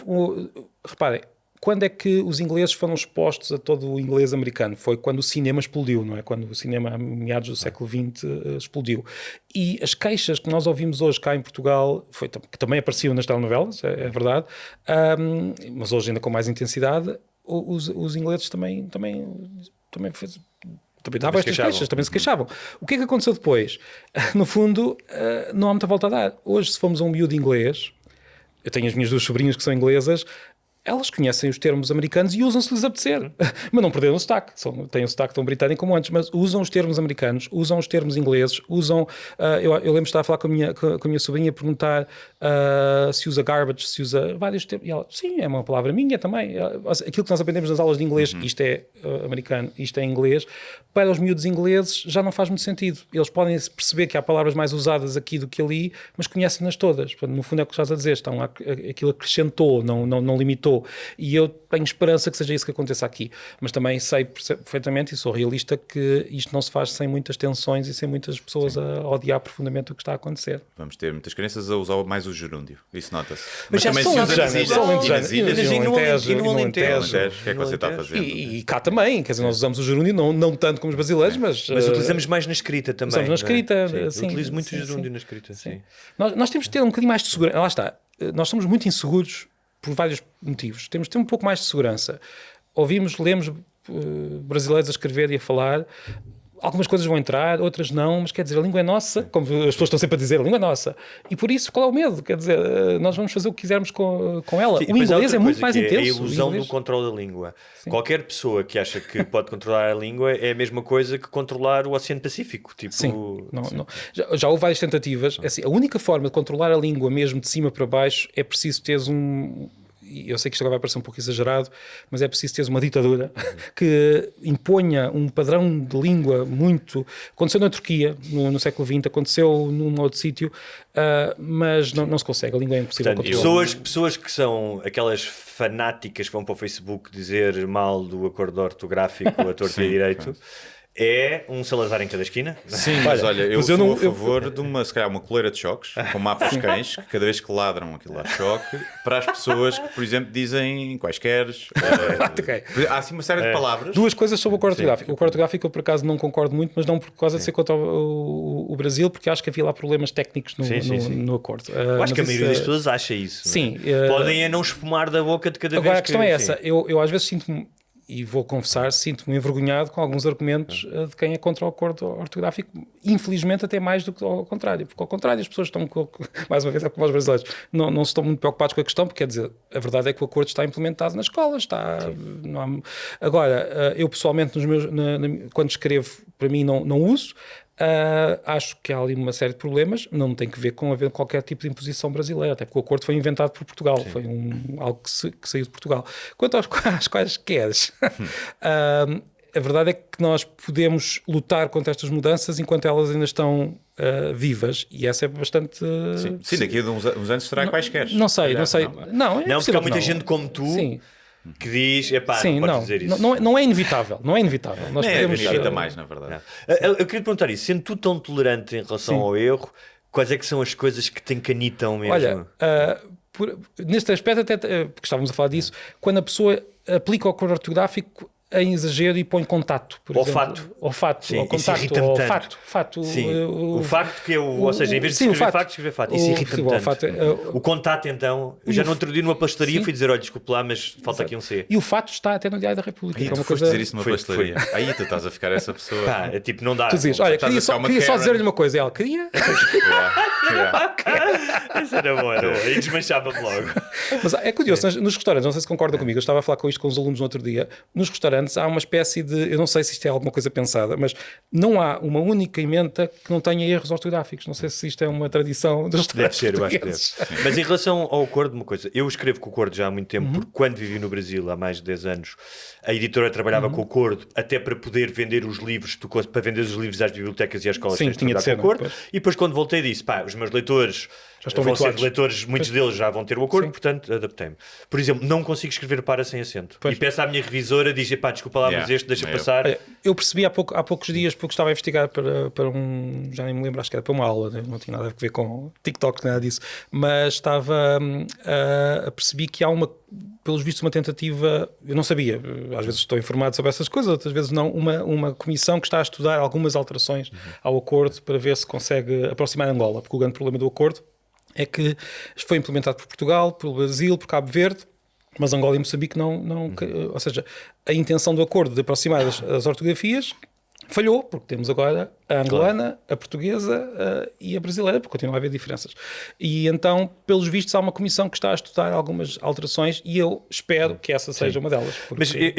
reparem, quando é que os ingleses foram expostos a todo o inglês americano? Foi quando o cinema explodiu, não é? Quando o cinema, a meados do século XX, explodiu. E as queixas que nós ouvimos hoje cá em Portugal, que também apareciam nas telenovelas, é verdade, mas hoje ainda com mais intensidade, os ingleses também davam estas queixas, também se queixavam. O que é que aconteceu depois? No fundo, não há muita volta a dar. Hoje, se formos a um miúdo inglês, eu tenho as minhas duas sobrinhas que são inglesas, elas conhecem os termos americanos e usam-se lhes apetecer, mas não perderam o sotaque, têm o sotaque tão britânico como antes, mas usam os termos americanos, usam os termos ingleses, usam, eu lembro de estar a falar com a minha sobrinha, perguntar se usa garbage, se usa vários termos, e ela, sim, é uma palavra minha também, aquilo que nós aprendemos nas aulas de inglês, isto é americano, isto é inglês, para os miúdos ingleses já não faz muito sentido, eles podem perceber que há palavras mais usadas aqui do que ali, mas conhecem-nas todas, no fundo é o que estás a dizer, aquilo acrescentou, não limitou. mudou. E eu tenho esperança que seja isso que aconteça aqui. Mas também sei perfeitamente e sou realista que isto não se faz sem muitas tensões e sem muitas pessoas a odiar profundamente o que está a acontecer. Vamos ter muitas crianças a usar mais o gerúndio, isso nota-se. Mas já também são se usa alentejanos, e no Alentejo. o que é que você está a fazer? E cá também, quer dizer, nós usamos o gerúndio, não tanto como os brasileiros, mas utilizamos mais na escrita também. Usamos na escrita, sim. Utilizo muito o gerúndio na escrita, sim. Nós temos de ter um bocadinho mais de segurança. Lá está, nós somos muito inseguros por vários motivos. Temos de ter um pouco mais de segurança. Lemos brasileiros a escrever e a falar. Algumas coisas vão entrar, outras não, mas quer dizer, a língua é nossa, como as pessoas estão sempre a dizer, a língua é nossa. E por isso, qual é o medo? Quer dizer, nós vamos fazer o que quisermos com ela. Sim, o inglês é muito mais intenso. É a ilusão do controle da língua. Sim. Qualquer pessoa que acha que pode controlar a língua é a mesma coisa que controlar o Oceano Pacífico. Tipo, sim. Não. Já houve várias tentativas. Assim, a única forma de controlar a língua mesmo de cima para baixo é preciso teres eu sei que isto agora vai parecer um pouco exagerado, mas é preciso teres uma ditadura que imponha um padrão de língua muito... Aconteceu na Turquia, no século XX, aconteceu num outro sítio, mas não se consegue, a língua é impossível controlar. Pessoas que são aquelas fanáticas que vão para o Facebook dizer mal do acordo ortográfico a torto e a direito... É um Salazar em cada esquina? Sim, mas olha, eu sou a favor de se calhar uma coleira de choques com mapas de cães, que cada vez que ladram aquilo dá choque, para as pessoas que, por exemplo, dizem quaisqueres. Há assim uma série de palavras. Duas coisas sobre o acordo ortográfico. O acordo ortográfico eu por acado não concordo muito, mas não por causa de ser contra o Brasil, porque acho que havia lá problemas técnicos no acordo. Eu acho que a maioria das pessoas acha isso. Sim. Podem não espumar da boca de cada vez. Agora a questão é essa. Eu às vezes sinto-me, e vou confessar, sinto-me envergonhado com alguns argumentos de quem é contra o acordo ortográfico, infelizmente até mais do que ao contrário, porque ao contrário as pessoas estão, mais uma vez é como os brasileiros, não estão muito preocupados com a questão, porque quer dizer, a verdade é que o acordo está implementado nas escolas, Agora, eu pessoalmente quando escrevo, para mim não uso. Acho que há ali uma série de problemas, não tem que ver com haver qualquer tipo de imposição brasileira, até porque o acordo foi inventado por Portugal, foi algo que saiu de Portugal. Quanto às quaisqueres, a verdade é que nós podemos lutar contra estas mudanças enquanto elas ainda estão vivas, e essa é bastante... Sim, daqui a uns anos será quaisquer. Não sei. Não, porque há muita gente como tu... Sim. Que diz, não podes dizer isso. Não é inevitável, Nós podemos... ainda mais, na verdade. Eu queria te perguntar isso, sendo tu tão tolerante em relação ao erro, quais é que são as coisas que te encanitam mesmo? Olha, neste aspecto até, porque estávamos a falar disso, quando a pessoa aplica o acordo ortográfico em exagero e põe contato, por exemplo. Olfato, sim, ou contacto, ou fato. Sim, o facto que ou seja, em vez de escrever facto, escrever fato. Isso irrita-me tanto. O contato, então, eu já no outro dia numa pastelaria fui dizer, olha, desculpe lá, mas falta aqui um C. E o fato está até no Diário da República. Aí tu foste dizer isso numa pastelaria. Aí tu estás a ficar essa pessoa. É tipo, não dá. Tu dizes, olha, queria só dizer-lhe uma coisa. Ela queria? Isso era bom. Aí desmanchava-me logo. Mas é curioso, nos restaurantes, não sei se concorda comigo, eu estava a falar com isto com os alunos no outro dia, nos restaurantes há uma espécie de, eu não sei se isto é alguma coisa pensada, mas não há uma única emenda que não tenha erros ortográficos. Não sei se isto é uma tradição dos restaurantes. Deve ser, eu acho que deve. Mas em relação ao acordo, uma coisa, eu escrevo com o acordo já há muito tempo, porque quando vivi no Brasil há mais de 10 anos, a editora trabalhava com o acordo até para poder vender os livros, para vender os livros às bibliotecas e às escolas. Sim, tinha de ser, com o acordo. E depois quando voltei disse, os meus leitores já estão vão ser leitores, muitos deles já vão ter o acordo, portanto adaptei-me. Por exemplo, não consigo escrever para sem acento. E peço à minha revisora, diz, desculpa lá, mas este deixa passar. Eu percebi há poucos dias, porque estava a investigar para já nem me lembro, acho que era para uma aula, não tinha nada a ver com TikTok, nada disso, mas percebi que há pelos vistos uma tentativa, eu não sabia, às vezes estou informado sobre essas coisas, outras vezes não, uma comissão que está a estudar algumas alterações ao acordo para ver se consegue aproximar Angola, porque o grande problema do acordo é que foi implementado por Portugal, pelo Brasil, por Cabo Verde, mas Angola e Moçambique não ou seja, a intenção do acordo de aproximar as ortografias falhou, porque temos agora a angolana, a portuguesa e a brasileira, porque continua a haver diferenças. E então, pelos vistos, há uma comissão que está a estudar algumas alterações e eu espero que essa seja uma delas. Porque...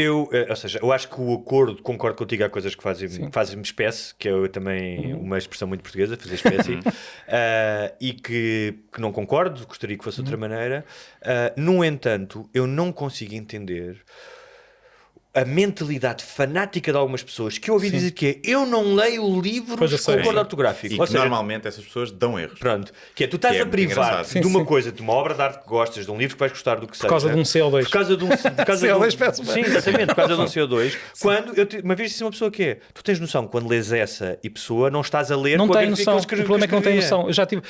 Mas eu acho que o acordo, concordo contigo, há coisas que fazem-me espécie, que é também uma expressão muito portuguesa, fazer espécie, e que não concordo, gostaria que fosse de outra maneira. No entanto, eu não consigo entender a mentalidade fanática de algumas pessoas que eu ouvi dizer que é: eu não leio livros com cor ortográfico. E Ou que seja, normalmente essas pessoas dão erros. Pronto, que é tu estás a privar-te de uma coisa, de uma obra de arte que gostas, de um livro que vais gostar do que seja. Por causa de um CO2. Por causa de um CO2, sim, exatamente, por causa de um CO2. Quando uma vez disse uma pessoa que é: tu tens noção, quando lês essa e pessoa, não estás a ler não com a tem grafia noção. que ele O problema é que não tem escrevia. noção. Eu já tive,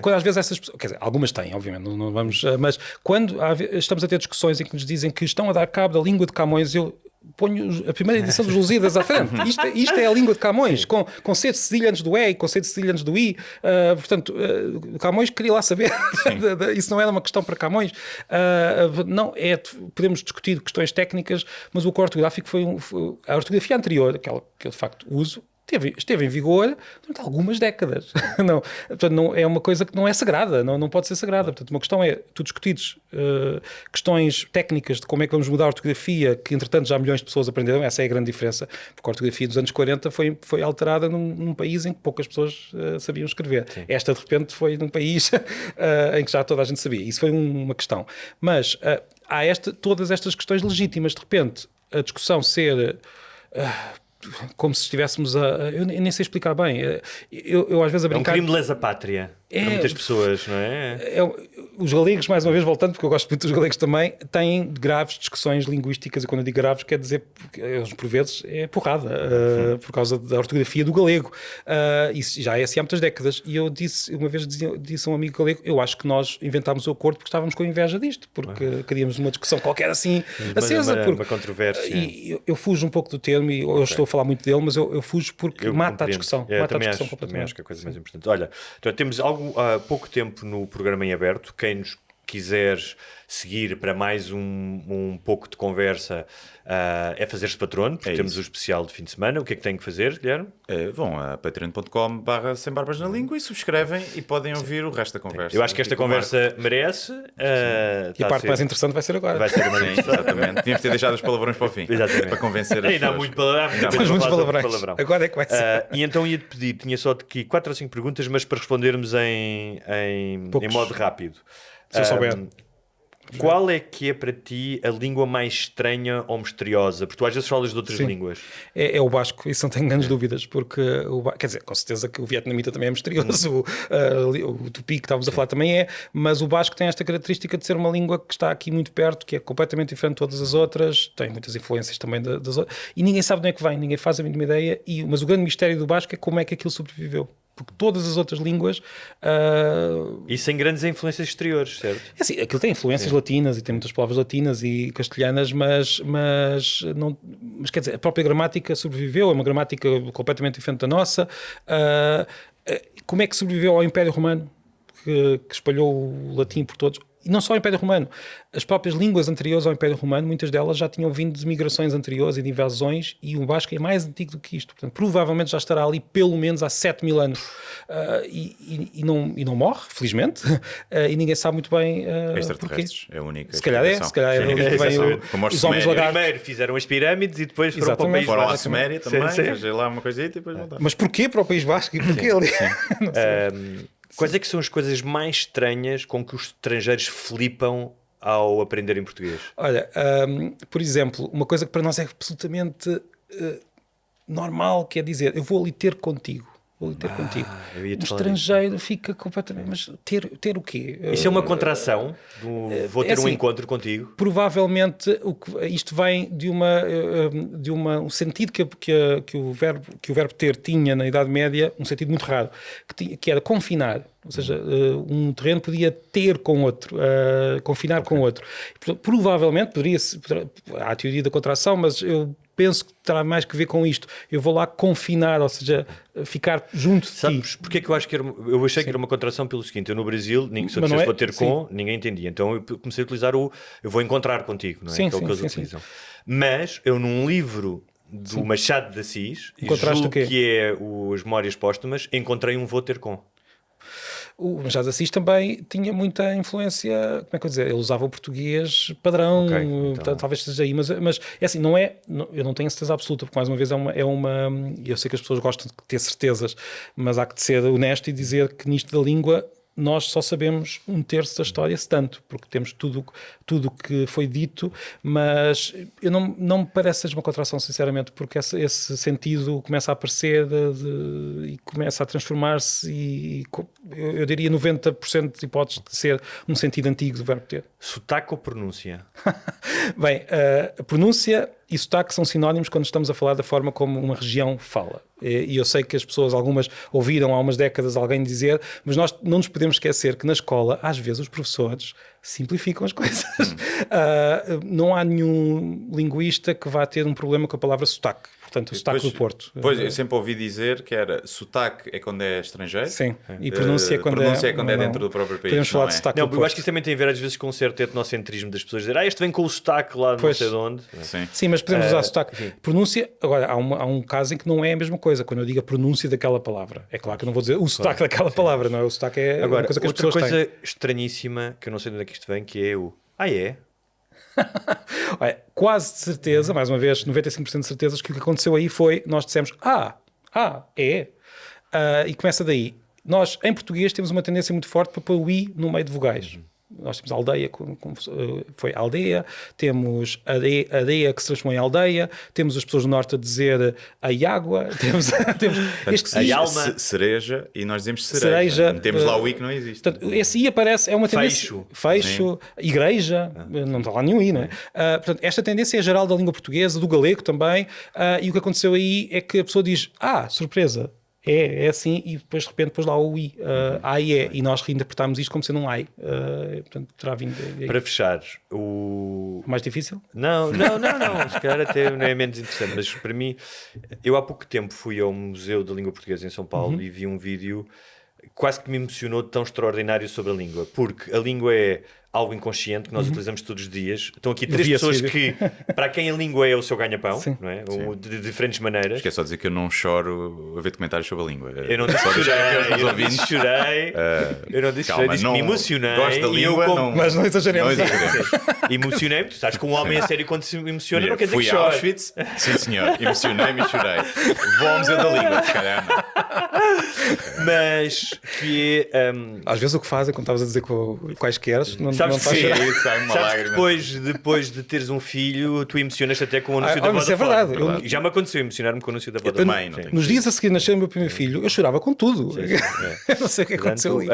quando às vezes essas pessoas, quer dizer, algumas têm, obviamente, não vamos, mas quando estamos a ter discussões em que nos dizem que estão a dar cabo da língua de Camões, eu ponho a primeira edição dos Lusíadas à frente. Isto é a língua de Camões, com C de cedilha antes do E e com C de cedilha antes do I. Portanto, Camões queria lá saber. Isso não era uma questão para Camões. Não, podemos discutir questões técnicas, mas o acordo ortográfico foi a ortografia anterior, aquela que eu de facto uso, esteve em vigor durante algumas décadas. Não, portanto, não, é uma coisa que não é sagrada, não pode ser sagrada. Portanto, uma questão é tu discutires questões técnicas de como é que vamos mudar a ortografia, que entretanto já milhões de pessoas aprenderam. Essa é a grande diferença, porque a ortografia dos anos 40 foi alterada num país em que poucas pessoas sabiam escrever. Sim. Esta, de repente, foi num país em que já toda a gente sabia. Isso foi uma questão. Mas há todas estas questões legítimas. De repente, a discussão ser... como se estivéssemos eu nem sei explicar bem. Eu às vezes a brincar... É um crime de lesa pátria para muitas pessoas, não é? Os galegos, mais uma vez voltando, porque eu gosto muito dos galegos também, têm graves discussões linguísticas, e quando eu digo graves quer dizer, por vezes, é porrada, por causa da ortografia do galego. Isso já é assim há muitas décadas. E eu uma vez disse a um amigo galego: eu acho que nós inventámos o acordo porque estávamos com inveja disto, porque queríamos uma discussão qualquer assim acesa. Uma controvérsia. E eu fujo um pouco do termo, e eu estou a falar muito dele, mas eu fujo porque mata a discussão. Mata a discussão completamente. Também acho que é a coisa mais importante. Olha, então temos há pouco tempo no programa em aberto. Quem nos quiser seguir para mais um pouco de conversa, é fazer-se patrono, porque temos o especial de fim de semana. O que é que têm que fazer, Guilherme? Vão a patreon.com/sem barbas na língua e subscrevem e podem ouvir o resto da conversa. Eu acho que esta conversa merece. E a parte mais interessante vai ser agora. Vai ser mais interessante. Exatamente. Tínhamos de ter deixado os palavrões para o fim. Exatamente. Para convencer as Ainda há pessoas. muito palavrão. Muitos palavrões. Agora é que vai ser. E então ia-te pedir, tinha só aqui 4 ou 5 perguntas, mas para respondermos em modo rápido. Se eu souber. Qual é que é para ti a língua mais estranha ou misteriosa? Porque tu às vezes falas de outras línguas. É o basco, isso não tenho grandes dúvidas, porque quer dizer, com certeza que o vietnamita também é misterioso, o tupi que estávamos a falar também é, mas o basco tem esta característica de ser uma língua que está aqui muito perto, que é completamente diferente de todas as outras, tem muitas influências também das outras, e ninguém sabe de onde é que vem, ninguém faz a mínima ideia, mas o grande mistério do basco é como é que aquilo sobreviveu. Porque todas as outras línguas... E sem grandes influências exteriores, certo? É assim, aquilo tem influências latinas e tem muitas palavras latinas e castelhanas, mas quer dizer, a própria gramática sobreviveu, é uma gramática completamente diferente da nossa. Como é que sobreviveu ao Império Romano, que espalhou o latim por todos? E não só o Império Romano, as próprias línguas anteriores ao Império Romano, muitas delas já tinham vindo de migrações anteriores e de invasões, e o basco é mais antigo do que isto. Portanto, provavelmente já estará ali pelo menos há 7.000 anos. E não morre, felizmente, e ninguém sabe muito bem extraterrestres, é a única. Se calhar é dali que vem os homens lagartos. Primeiro fizeram as pirâmides e depois foram para o país. Foram à Suméria também, fazer lá uma coisita e depois voltaram. Mas porquê para o País Basco e porquê ali? Quais é que são as coisas mais estranhas com que os estrangeiros flipam ao aprenderem português? Olha, por exemplo, uma coisa que para nós é absolutamente normal, que é dizer, eu vou ali ter contigo. O estrangeiro fica completamente... Mas ter o quê? Isso é uma contração? Vou ter um encontro contigo? Provavelmente isto vem de um sentido que o verbo ter tinha na Idade Média, um sentido muito raro, que era confinar. Ou seja, um terreno podia ter com outro, confinar com outro. Provavelmente há a teoria da contração, mas eu penso que terá mais que ver com isto. Eu vou lá confinar, ou seja, ficar junto de ti. Sabes porque é que eu acho que eu achei que era uma contração pelo seguinte: eu no Brasil, se eu dissesse vou ter com, ninguém entendia. Então eu comecei a utilizar eu vou encontrar contigo, não é? Sim, que é o que eles utilizam. Mas eu num livro do Machado de Assis, e julgo que é as Memórias Póstumas, encontrei um vou ter com. O Machado de Assis também tinha muita influência, como é que eu dizer, ele usava o português padrão, então... talvez seja aí, mas é assim, eu não tenho certeza absoluta, porque mais uma vez eu sei que as pessoas gostam de ter certezas, mas há que ser honesto e dizer que nisto da língua nós só sabemos 1/3 da história, se tanto, porque temos tudo o que foi dito, mas não me parece que seja uma contração, sinceramente, porque esse sentido começa a aparecer e começa a transformar-se e eu diria 90% de hipóteses de ser um sentido antigo do verbo ter. Sotaque ou pronúncia? Bem, a pronúncia e sotaque são sinónimos quando estamos a falar da forma como uma região fala. E eu sei que as pessoas, algumas ouviram há umas décadas alguém dizer, mas nós não nos podemos esquecer que na escola, às vezes, os professores simplificam as coisas. Não há nenhum linguista que vá ter um problema com a palavra sotaque. Portanto, o sotaque do Porto. Pois, eu sempre ouvi dizer que era sotaque é quando é estrangeiro. Sim, e pronúncia é quando é dentro do próprio país. Podemos falar de sotaque do Porto. Eu acho que isso também tem a ver às vezes com um certo etnocentrismo das pessoas dizer este vem com o sotaque lá não sei de onde. Sim, mas podemos usar sotaque. Pronúncia, agora, há um caso em que não é a mesma coisa, quando eu digo a pronúncia daquela palavra. É claro que eu não vou dizer o sotaque daquela palavra, não é? O sotaque é agora, uma coisa que as outra pessoas coisa têm. estranhíssima, que eu não sei de onde é que isto vem, que é o é? Olha, quase de certeza, mais uma vez, 95% de certezas que o que aconteceu aí foi, nós dissemos, é. E começa daí. Nós, em português, temos uma tendência muito forte para pôr o i no meio de vogais. Nós temos aldeia, foi aldeia, temos adeia que se transformou em aldeia, temos as pessoas do norte a dizer a água, temos este alma, cereja, e nós dizemos cereja. Temos lá o i que não existe. Portanto, esse i aparece, é uma tendência. Fecho, igreja, não está lá nenhum i, não é? Portanto, esta tendência é geral da língua portuguesa, do galego também, e o que aconteceu aí é que a pessoa diz, é assim, e depois de repente pôs lá o i, e nós reinterpretámos isto como sendo um ai. Portanto, terá vindo aí. Para fechar, o mais difícil? Não, se calhar até não é menos interessante, mas para mim, eu há pouco tempo fui ao Museu da Língua Portuguesa em São Paulo e vi um vídeo quase que me emocionou de tão extraordinário sobre a língua, porque a língua é algo inconsciente que nós utilizamos todos os dias. Estão aqui 3 pessoas que, para quem a língua é o seu ganha-pão, não é? De diferentes maneiras. Esquece só dizer que eu não choro a ver documentários sobre a língua. Eu não disse chorei, eu não disse chorei, disse que me emocionei. Gosto da língua, mas não exageremos. Emocionei-me, tu estás com um homem a sério quando se emociona, não quer dizer que chora. Fui a Auschwitz, sim senhor, emocionei-me e chorei. Vou ao Museu da Língua, se calhar não. Mas que é... Às vezes o que fazem, quando estavas a dizer quais queres, não sabes estás a chorar. Sabes que depois de teres um filho, tu emocionas até com o anúncio da Vodafone. Isso é verdade. Já me aconteceu emocionar-me com o anúncio da Vodafone. Nos dias a seguir nasceu o meu primeiro filho, eu chorava com tudo. Eu não sei o que aconteceu ali.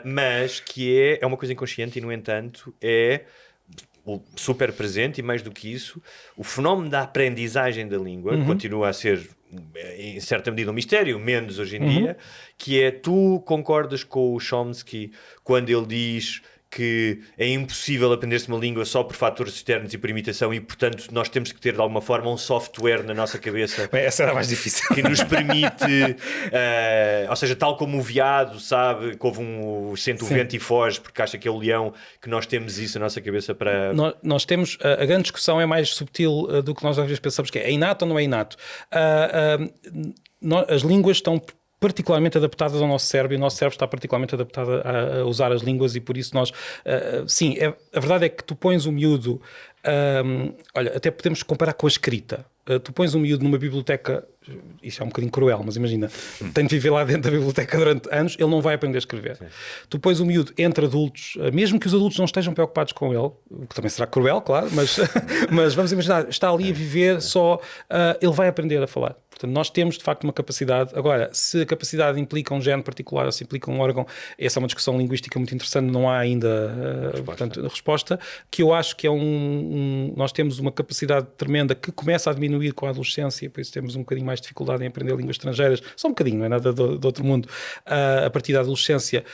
Mas que é uma coisa inconsciente e, no entanto, é super presente e, mais do que isso, o fenómeno da aprendizagem da língua continua a ser, em certa medida, um mistério, menos hoje em dia, que é, tu concordas com o Chomsky quando ele diz que é impossível aprender-se uma língua só por fatores externos e por imitação e, portanto, nós temos que ter, de alguma forma, um software na nossa cabeça. Essa era mais difícil. Que nos permite, ou seja, tal como o veado sabe que houve sente o vento e foge porque acha que é o leão, que nós temos isso na nossa cabeça para... Nós temos, a grande discussão é mais subtil do que nós às vezes pensamos que é inato ou não é inato. As línguas estão particularmente adaptadas ao nosso cérebro e o nosso cérebro está particularmente adaptado a usar as línguas e por isso nós, sim, a verdade é que tu pões o miúdo, olha, até podemos comparar com a escrita. Tu pões um miúdo numa biblioteca, isso é um bocadinho cruel, mas imagina, tem de viver lá dentro da biblioteca durante anos, ele não vai aprender a escrever. Sim. Tu pões um miúdo entre adultos, mesmo que os adultos não estejam preocupados com ele, o que também será cruel, claro, mas vamos imaginar, está ali a viver só, ele vai aprender a falar. Portanto, nós temos de facto uma capacidade. Agora, se a capacidade implica um género particular ou se implica um órgão, essa é uma discussão linguística muito interessante, não há ainda resposta, que eu acho que é nós temos uma capacidade tremenda que começa a diminuir com a adolescência, por isso temos um bocadinho mais dificuldade em aprender línguas estrangeiras, só um bocadinho, não é nada do outro mundo. A partir da adolescência,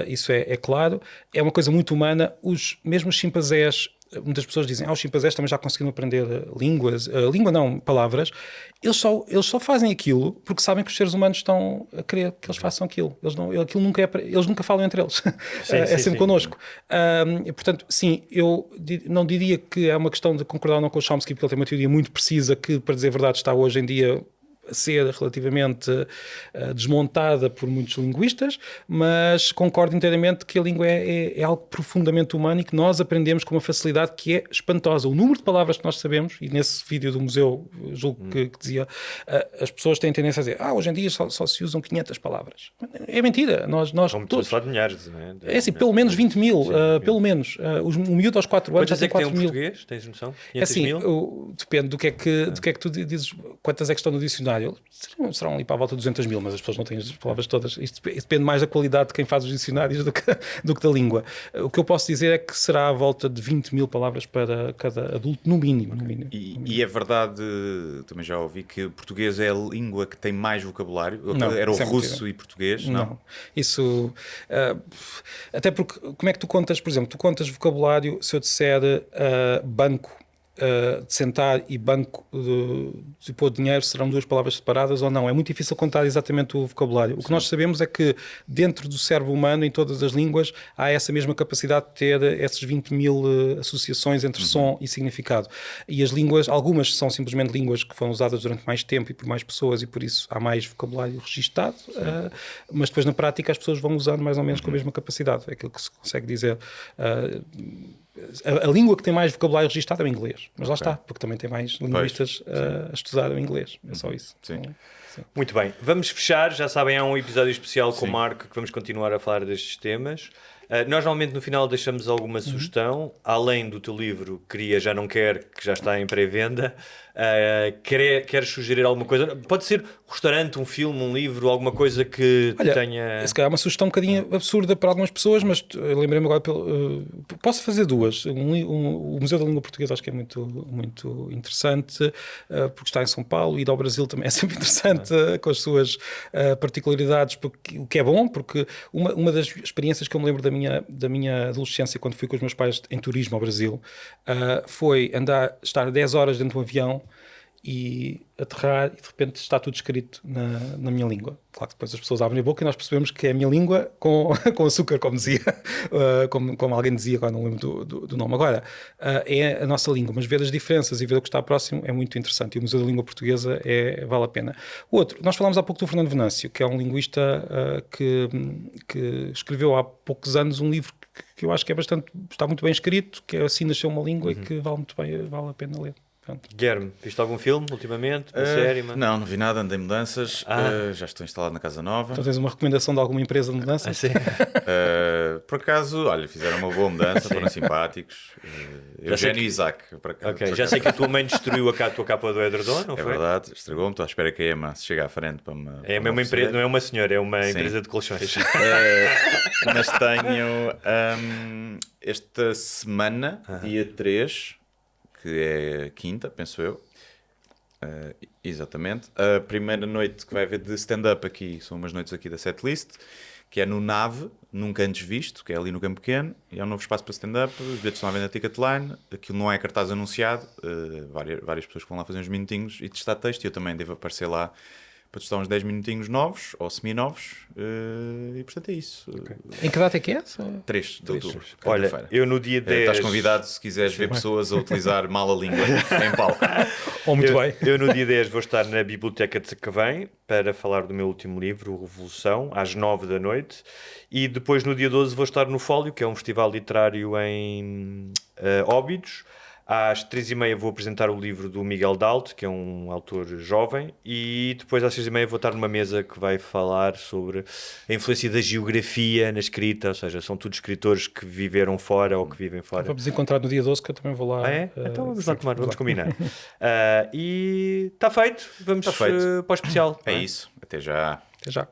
isso é claro, é uma coisa muito humana. Mesmo os chimpanzés, muitas pessoas dizem, os chimpanzés também já conseguiram aprender palavras. Eles só fazem aquilo porque sabem que os seres humanos estão a querer que eles façam aquilo. Eles nunca falam entre eles. É sempre connosco. Portanto, sim, eu não diria que é uma questão de concordar ou não com o Chomsky, porque ele tem uma teoria muito precisa que, para dizer a verdade, está hoje em dia ser relativamente desmontada por muitos linguistas, mas concordo inteiramente que a língua é algo profundamente humano e que nós aprendemos com uma facilidade que é espantosa. O número de palavras que nós sabemos, e nesse vídeo do museu, julgo que dizia, as pessoas têm tendência a dizer hoje em dia só se usam 500 palavras. É mentira. Nós todos... falar de milhares, não é? É assim, pelo menos 20 mil, pelo menos. O miúdo aos 4 anos já tem 4 mil. Português? Tens noção? 500 assim, mil? Depende do que é que tu dizes, quantas é que estão no dicionário. Serão ali para a volta de 200 mil, mas as pessoas não têm as palavras todas. Isto depende mais da qualidade de quem faz os dicionários do que da língua. O que eu posso dizer é que será à volta de 20 mil palavras para cada adulto, no mínimo. E é verdade, também já ouvi, que o português é a língua que tem mais vocabulário. Não, era o russo mentira. E português? Não. Isso... até porque, como é que tu contas, por exemplo, tu contas vocabulário se eu disser banco, de sentar e banco de pôr dinheiro, serão duas palavras separadas ou não? É muito difícil contar exatamente o vocabulário. O que nós sabemos é que dentro do cérebro humano, em todas as línguas, há essa mesma capacidade de ter esses 20 mil associações entre som e significado. E as línguas, algumas são simplesmente línguas que foram usadas durante mais tempo e por mais pessoas e por isso há mais vocabulário registado, mas depois na prática as pessoas vão usando mais ou menos com a mesma capacidade. É aquilo que se consegue dizer. A língua que tem mais vocabulário registado é o inglês, mas lá está, porque também tem mais linguistas a estudar o inglês, é só isso. Sim. Muito bem, vamos fechar, já sabem, há um episódio especial com o Marco que vamos continuar a falar destes temas. Nós normalmente no final deixamos alguma sugestão, além do teu livro Queria, Já Não Quer, que já está em pré-venda. Queres sugerir alguma coisa? Pode ser um restaurante, um filme, um livro, alguma coisa que tenha... Se calhar é uma sugestão um bocadinho absurda para algumas pessoas, mas lembrei-me agora, posso fazer duas. O Museu da Língua Portuguesa acho que é muito interessante, porque está em São Paulo, e ir ao Brasil também é sempre interessante, com as suas particularidades, porque, o que é bom, porque uma das experiências que eu me lembro da minha adolescência, quando fui com os meus pais em turismo ao Brasil, foi estar 10 horas dentro de um avião e aterrar e de repente está tudo escrito na minha língua. Claro que depois as pessoas abrem a boca e nós percebemos que é a minha língua com açúcar, como dizia, como alguém dizia, agora não lembro do nome. Agora, é a nossa língua, mas ver as diferenças e ver o que está próximo é muito interessante, e o Museu da Língua Portuguesa vale a pena. Nós falámos há pouco do Fernando Venâncio, que é um linguista que escreveu há poucos anos um livro que eu acho que está muito bem escrito, que é Assim Nasceu Uma Língua, e que vale a pena ler. Pronto. Guilherme, viste algum filme ultimamente? Uma série? Não vi nada, andei em mudanças, já estou instalado na casa nova. Então tens uma recomendação de alguma empresa de mudanças? Sim. Por acaso, olha, fizeram uma boa mudança, foram simpáticos. Eugénio e Isaac. Já sei que a tua mãe destruiu a tua capa do edredom, não foi? É verdade, estragou-me, estou à espera que a Emma chegue à frente para me... É a mesma empresa, não é uma senhora, é uma empresa de colchões. Mas tenho esta semana, dia 3... que é quinta, penso eu. Exatamente. A primeira noite que vai haver de stand-up aqui, são umas noites aqui da Setlist, que é no Nave, nunca antes visto, que é ali no Campo Pequeno, e é um novo espaço para stand-up, os bilhetes estão à venda na Ticketline, aquilo não é cartaz anunciado, várias pessoas que vão lá fazer uns minutinhos e testar texto, e eu também devo aparecer lá para testar uns 10 minutinhos novos, ou semi-novos, e portanto é isso. Okay. Em que data é que é? 3 de outubro. Olha, eu no dia 10... Estás convidado se quiseres ver pessoas a utilizar mal a língua em palco. Muito bem. Eu no dia 10 vou estar na Biblioteca de Sacavém para falar do meu último livro, Revolução, às 9 da noite. E depois no dia 12 vou estar no Fólio, que é um festival literário em Óbidos. Às 3h30 vou apresentar o livro do Miguel Dalto, que é um autor jovem, e depois às 6h30 vou estar numa mesa que vai falar sobre a influência da geografia na escrita, ou seja, são todos escritores que viveram fora ou que vivem fora. Vamos encontrar no dia 12, que eu também vou lá. Então vamos lá tomar, vamos combinar. E está feito, vamos para o especial. É isso, até já. Até já.